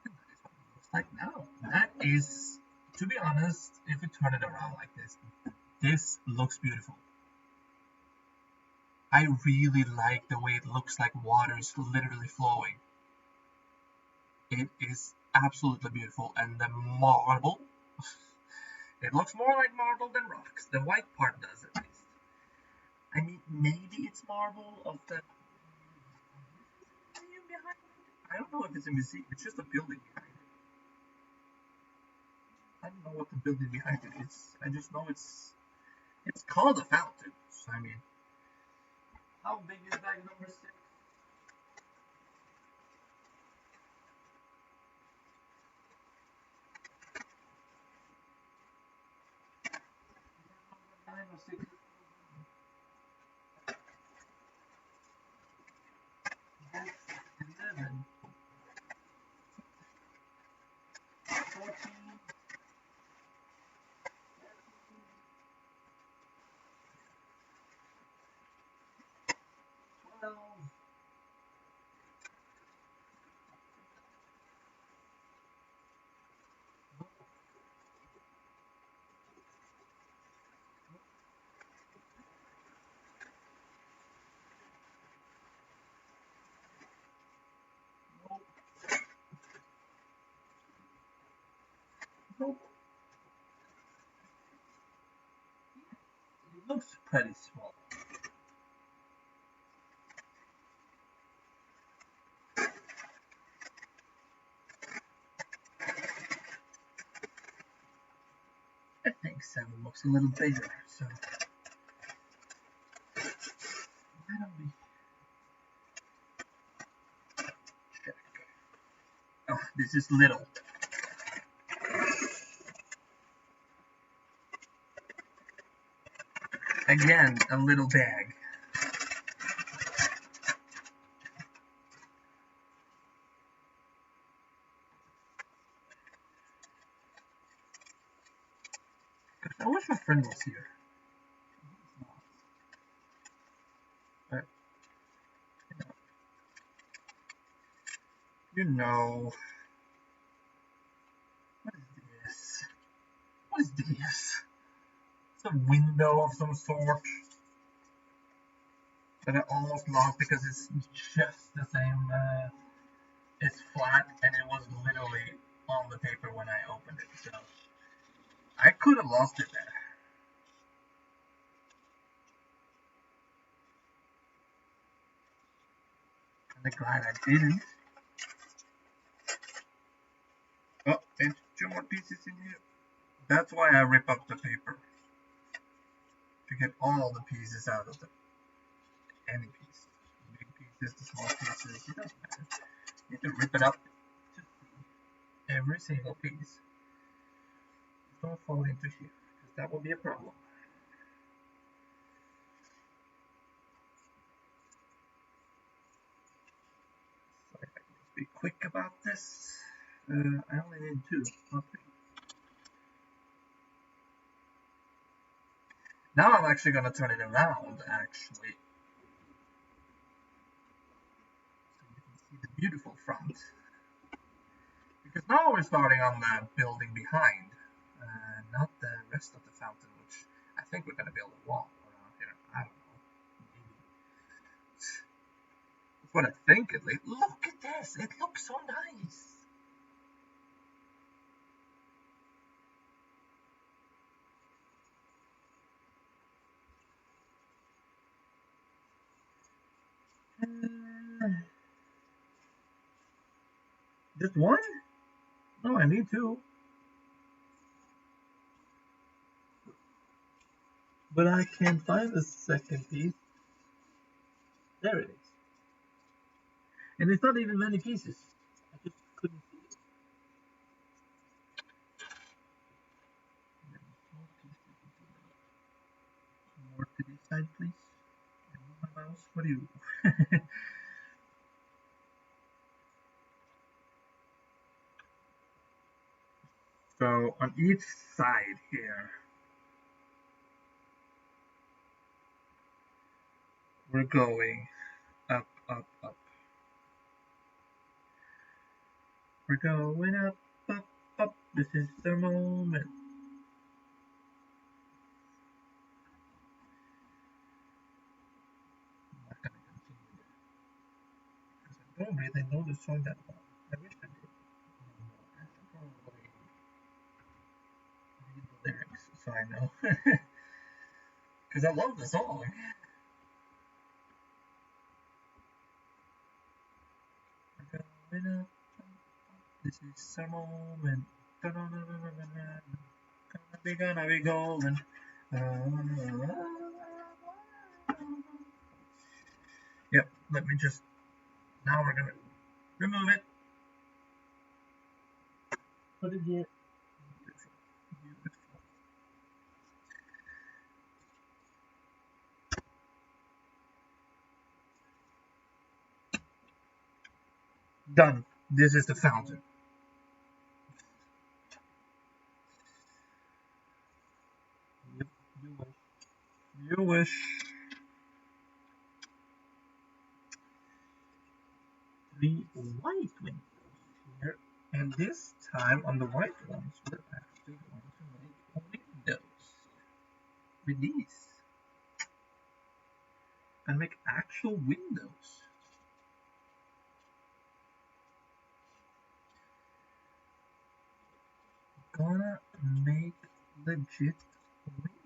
And that is what it looks like now. That is, to be honest, if we turn it around like this looks beautiful. I really like the way it looks like water is literally flowing. It is absolutely beautiful, and the marble, it looks more like marble than rocks. The white part does, at least. I mean, maybe it's marble of the museum behind it. I don't know if it's a museum. It's just a building behind it. I don't know what the building behind it is. I just know it's called a fountain. So, I mean, how big is bag number 6? Number 9 or 6? 11, 14, 12. Nope. Nope. It looks pretty small. I think 7 looks a little bigger, so why don't we check? Oh, this is little. Again, a little bag. I wish my friend was here. But, you know, what is this? What is this? It's a window of some sort that I almost lost because it's just the same. It's flat and it was literally on the paper when I opened it, so I could have lost it there. I'm glad I didn't. Oh, there's 2 more pieces in here. That's why I rip up the paper. To get all the pieces out of any piece. The big pieces, the small pieces, it doesn't matter. You need to rip it up to see every single piece. Don't fall into here, because that will be a problem. So if I can just be quick about this. I only need 2, not 3. Now I'm actually going to turn it around, actually. So you can see the beautiful front. Because now we're starting on the building behind, not the rest of the fountain, which I think we're going to build a wall around here. I don't know. Maybe. That's what I think at least. Look at this. It looks so nice. Just one? No, I need two. But I can't find the second piece. There it is. And it's not even many pieces. I just couldn't see it. More to this side, please. Move my mouse. What do you? So on each side here, we're going up, up, up. We're going up, up, up. This is the moment. I'm not gonna continue that because I don't really know the song that well. I wish I did. I should probably read the lyrics so I know. Because I love the song. We're going up, up, up. This is the moment. Gonna be golden. Yep, let me just. Now we're gonna remove it. Put it here. Beautiful. Beautiful. Done. This is the fountain. You wish. You wish. 3 white windows here. And this time on the white ones, we're actually going to make windows with these. And make actual windows. Gonna make legit windows.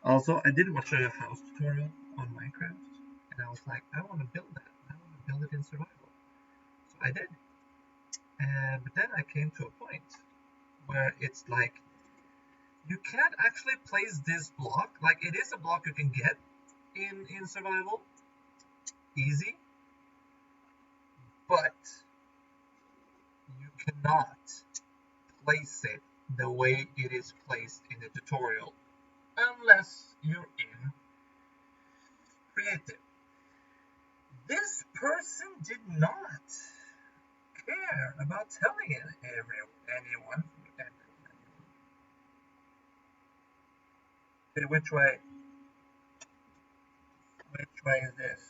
Also, I did watch a house tutorial on Minecraft, and I was like, I want to build that. I want to build it in survival. So I did. But then I came to a point where it's like, you can't actually place this block. Like, it is a block you can get in survival, easy, but you cannot place it the way it is placed in the tutorial unless you're in creative. This person did not care about telling anyone. Okay, which way? Which way is this?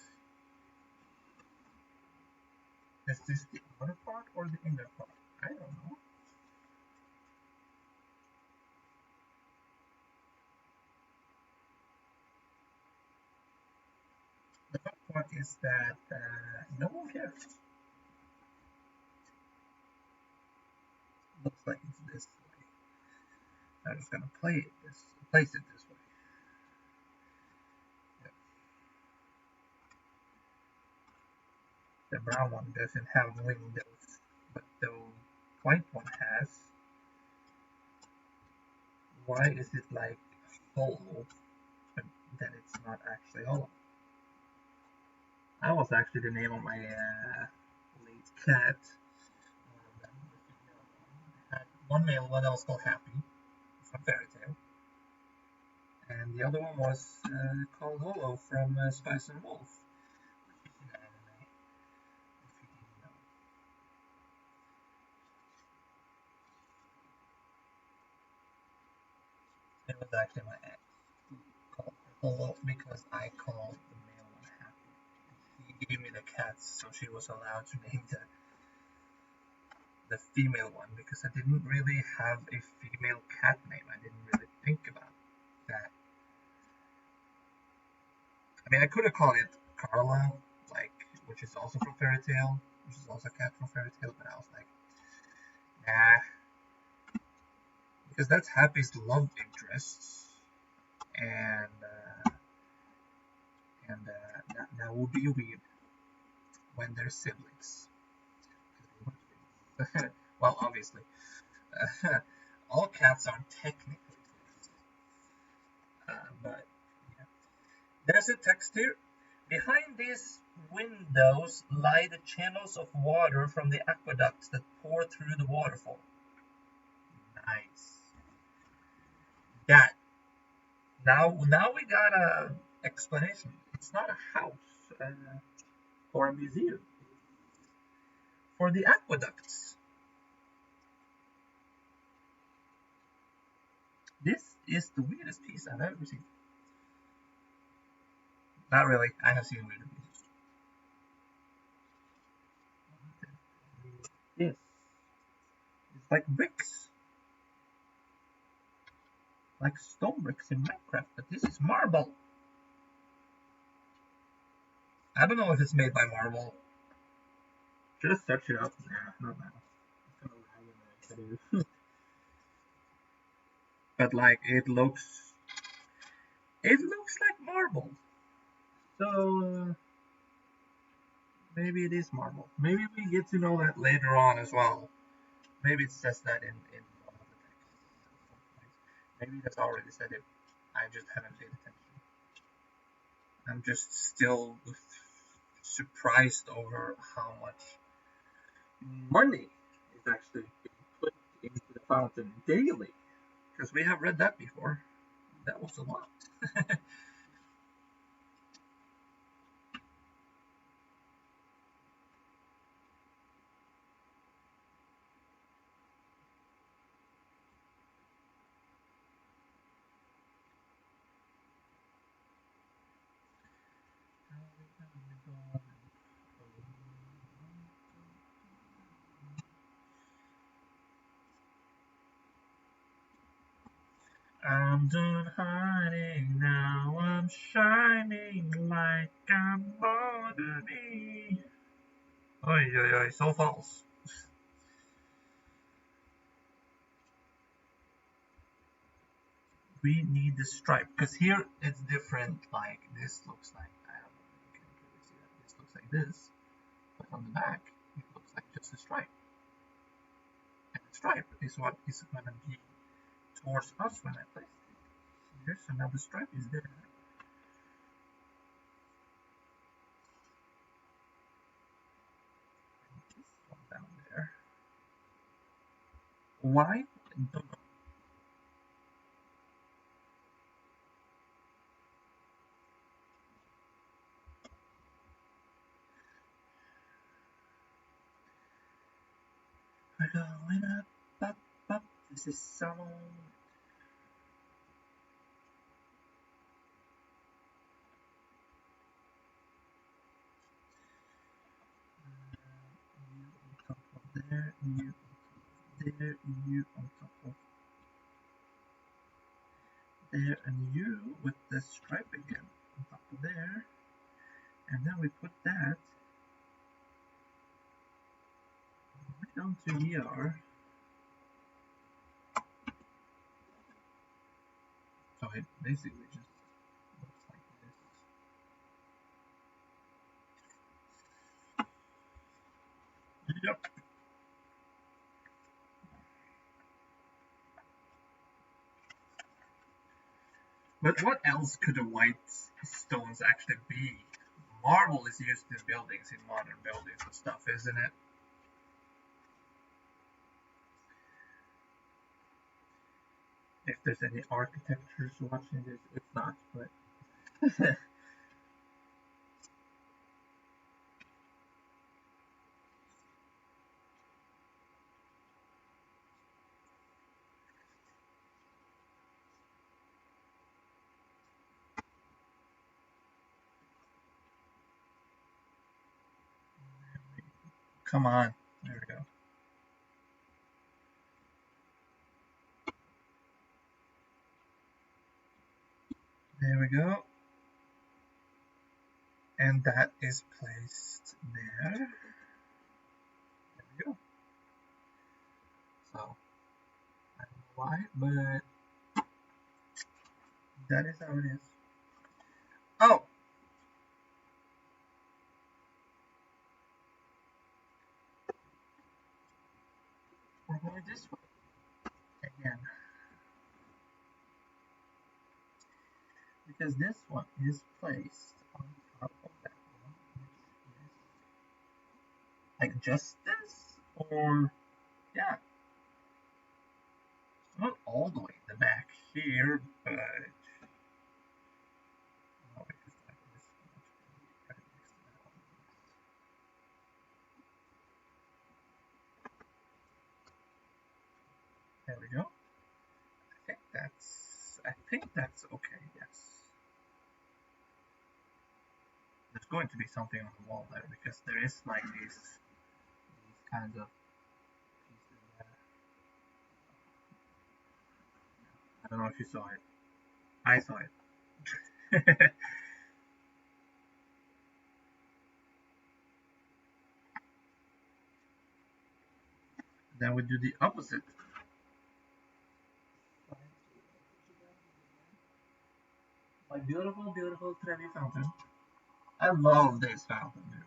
Is this the outer part or the inner part? I don't know. The fun part is that no one cares. Looks like it's this way. I'm just gonna place it this way. Yep. The brown one doesn't have windows, but the white one has. Why is it like hollow, but then it's not actually hollow? That was actually the name of my late cat. I had one male one that was called Happy from Fairy Tale, and the other one was called Hollow from Spice and Wolf, which is an anime, if you didn't know. It was actually my ex who called her Hello because I called the male one Happy. He gave me the cats, so she was allowed to name the female one because I didn't really have a female cat name. I didn't really think about that. I mean, I could have called it Carla, like, which is also from Fairy Tale, which is also a cat from Fairy Tale, but I was like, nah, because that's Happy's love interests, and that would be weird when they're siblings. Well, obviously, all cats are technically twins, but yeah. There's a text here. Behind these windows lie the channels of water from the aqueducts that pour through the waterfall. Nice. That now we got a explanation. It's not a house or a museum. For the aqueducts. This is the weirdest piece I've ever seen. Not really. I have seen weirder pieces. This. It's like bricks. Like stone bricks in Minecraft, but this is marble. I don't know if it's made by marble. Just search it up. Nah, not now. It's gonna lag in the video. But like it looks like marble. So maybe it is marble. Maybe we get to know that later on as well. Maybe it says that in one of the texts. Maybe that's already said it. I just haven't paid attention. I'm just still surprised over how much money is actually being put into the fountain daily. Because we have read that before. That was a lot. I'm done hiding now, I'm shining like I'm born to be. Oi, oi, oi, so false. We need the stripe, because here it's different, like, this looks like, I don't know if you can really see that, this looks like this, but on the back, it looks like just a stripe. And the stripe is what is going to be towards us when I place it here, so now the stripe is there. This one down there. Why? Don't know. We're going up, up, up. This is so. You on top of there, you on top of there, you on top of there, and you with the stripe again on top of there. And then we put that right onto here. So it basically just looks like this. Yep. But what else could the white stones actually be? Marble is used in buildings, in modern buildings and stuff, isn't it? If there's any architectures watching this, it's not, but Come on. There we go. There we go. And that is placed there. There we go. So, I don't know why, but that is how it is. Oh! We're going this way. Again. Because this one is placed on top of that one, which is like just this, or yeah, it's not all the way in the back here, but oh, because that is going to be right next to that one. There we go. I think that's okay. Yes. There's going to be something on the wall there because there is like these kinds of pieces there. I don't know if you saw it. I saw it. Then we do the opposite. My beautiful, beautiful Trevi fountain. I love this fountain, dude.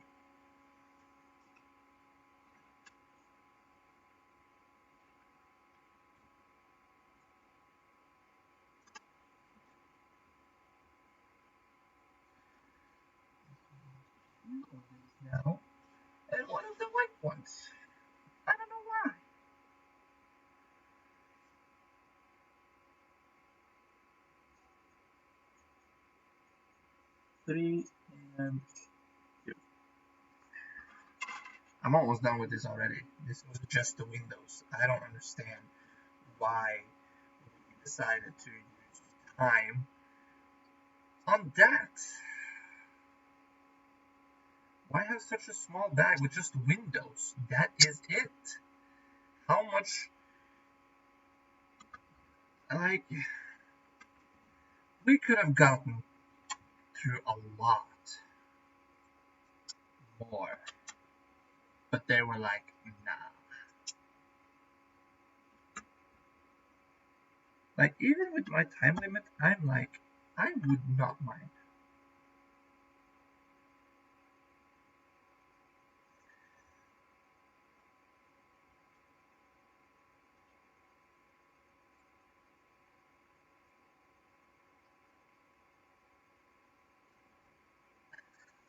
Now, and one of the white ones. I don't know why. 3 and 2. I'm almost done with this already. This was just the windows. I don't understand why we decided to use time on that. Why have such a small bag with just windows? That is it. How much, like, we could have gotten through a lot more. But they were like, nah. Like, even with my time limit, I'm like, I would not mind.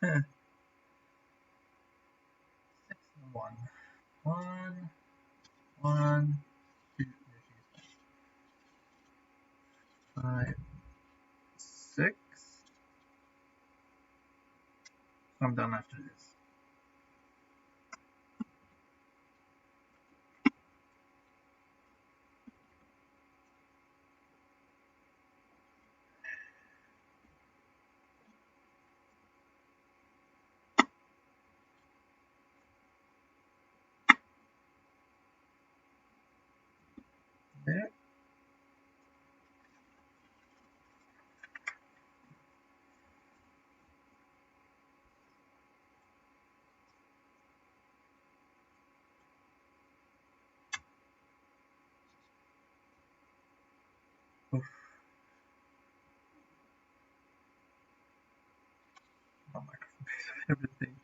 Huh. 6 and 1. 1, 1, 2, 5, 6. I'm done after this. There. Oof. Oh my god, everything.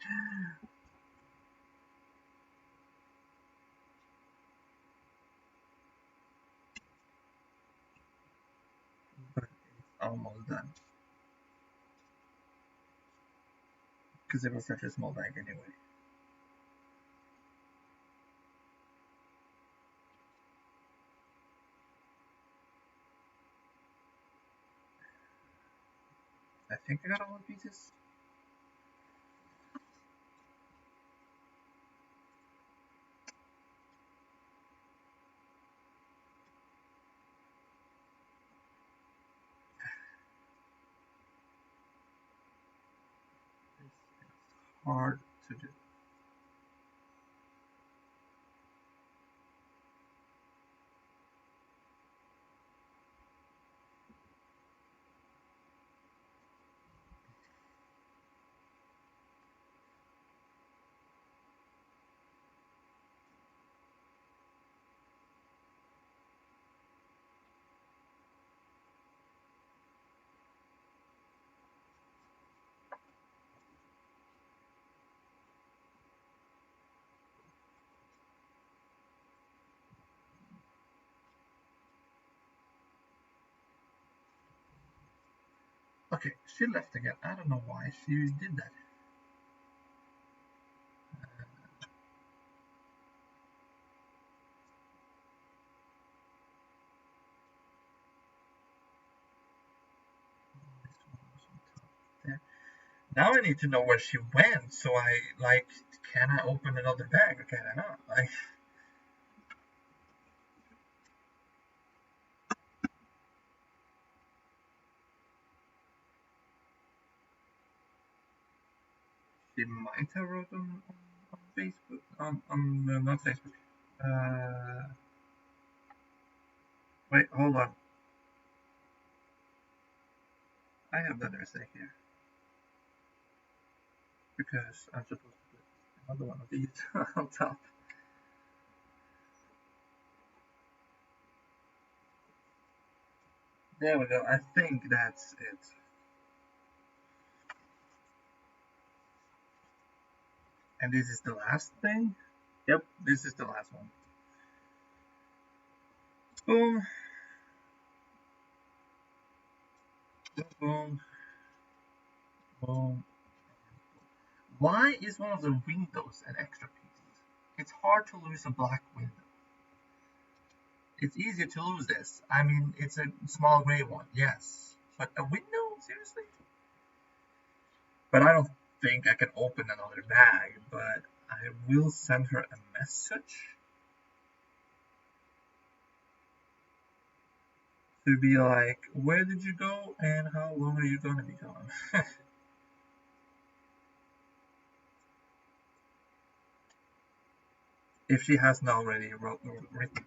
But it's almost done. Because it was such a small bag anyway. I think I got all the pieces. This is hard to do. Okay, she left again. I don't know why she did that. This one was on top there. Now I need to know where she went, so I, like, can I open another bag or can I not? Like, she might have wrote on Facebook, not Facebook. Wait, hold on. I have that essay here because I'm supposed to put another one of these on top. There we go. I think that's it. And this is the last thing? Yep, this is the last one. Boom. Boom. Boom. Why is one of the windows an extra piece? It's hard to lose a black window. It's easier to lose this. I mean, it's a small gray one, yes. But a window? Seriously? But I don't think I can open another bag, but I will send her a message to be like, where did you go and how long are you gonna be gone? If she hasn't already written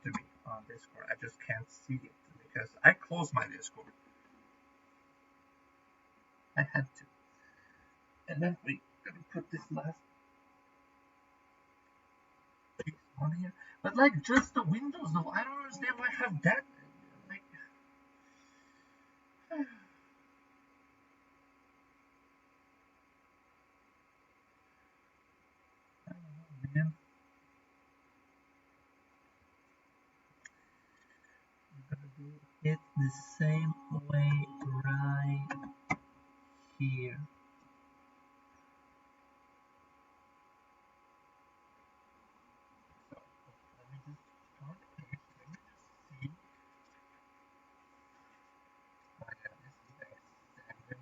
to me on Discord, I just can't see it because I closed my Discord. I had to. And then we gotta put this last piece on here. But like just the windows though, I don't understand why I have that. Like, I don't know, man. I'm gonna do it the same way right here. So let me just start this. Let me just see. Oh yeah, this is the second.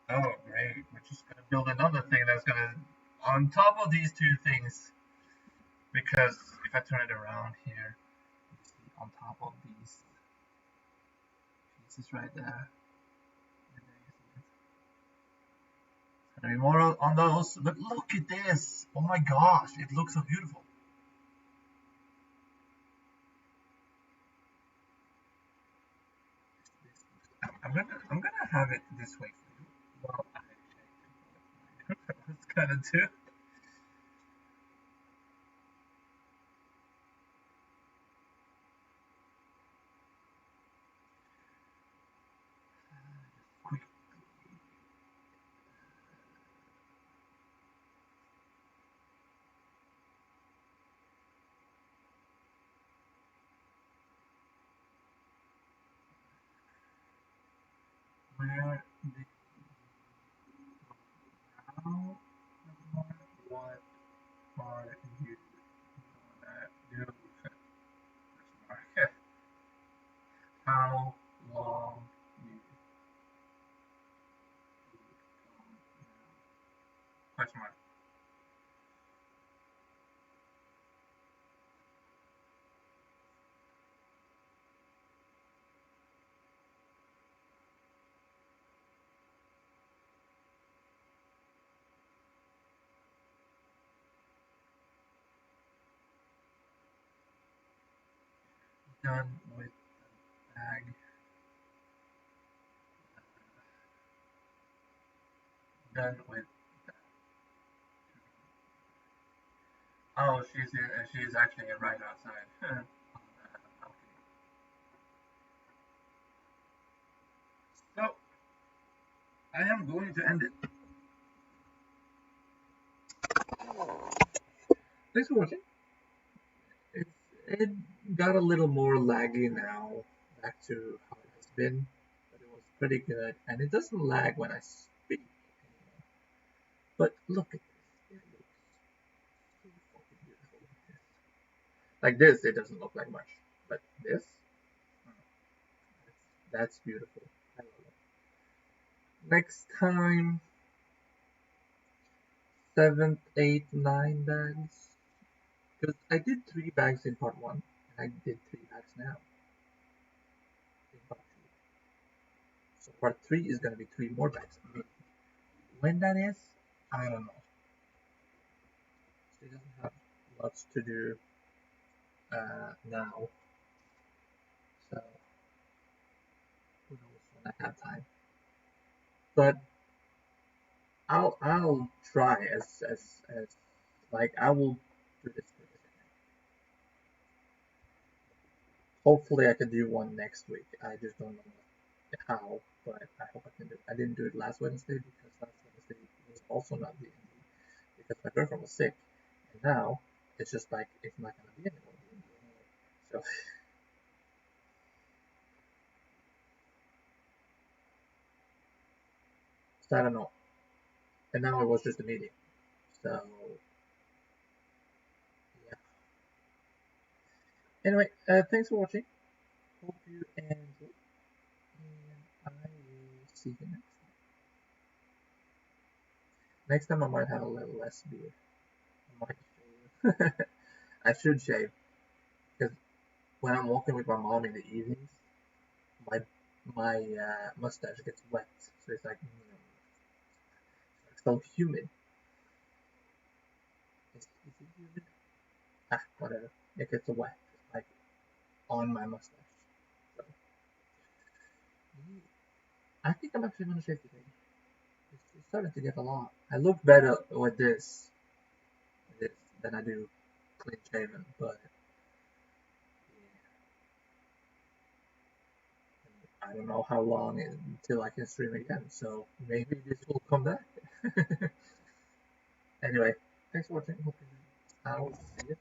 Oh great, we're just gonna build another thing that's gonna on top of these two things. Because if I turn it around here, you see on top of these pieces right there. And there you see it. It's gonna be more on those, but look at this! Oh my gosh, it looks so beautiful. I'm gonna have it this way for you. Well, I was gonna do. Quick. Where did now? What are you gonna do? How long you question mark. Done with the bag. Done with that. Oh, she's actually right outside. Okay. So I am going to end it. Thanks for watching. It got a little more laggy now, back to how it has been. But it was pretty good, and it doesn't lag when I speak. But look at this. It looks so fucking beautiful. Like this, it doesn't look like much. But this, oh, that's beautiful. I love it. Next time, 7th, 8th, 9 bags. Because I did 3 bags in part 1, and I did 3 bags now in part 2. So part 3 is going to be 3 more bags. When that is, I don't know. She doesn't have lots to do now, so who knows when I have time. But I'll try as like I will do this for this. Hopefully I can do one next week. I just don't know how, but I hope I can do it. I didn't do it last Wednesday because last Wednesday was also not the ending because my girlfriend was sick, and now it's just like it's not gonna be anymore. So, so I don't know. And now it was just a meeting. So yeah. Anyway, thanks for watching. Hope you enjoyed, and I will see you next time. Next time I might have a little less beard. I might shave. I should shave because when I'm walking with my mom in the evenings, my mustache gets wet, so it's like so humid. Is it humid? Ah, whatever. It gets wet, like on my mustache. So I think I'm actually gonna shave today. It's starting to get a lot. I look better with this than I do clean shaven, but yeah, I don't know how long until I can stream again. So maybe this will come back. Anyway, thanks for watching. Hope you. I'll see you.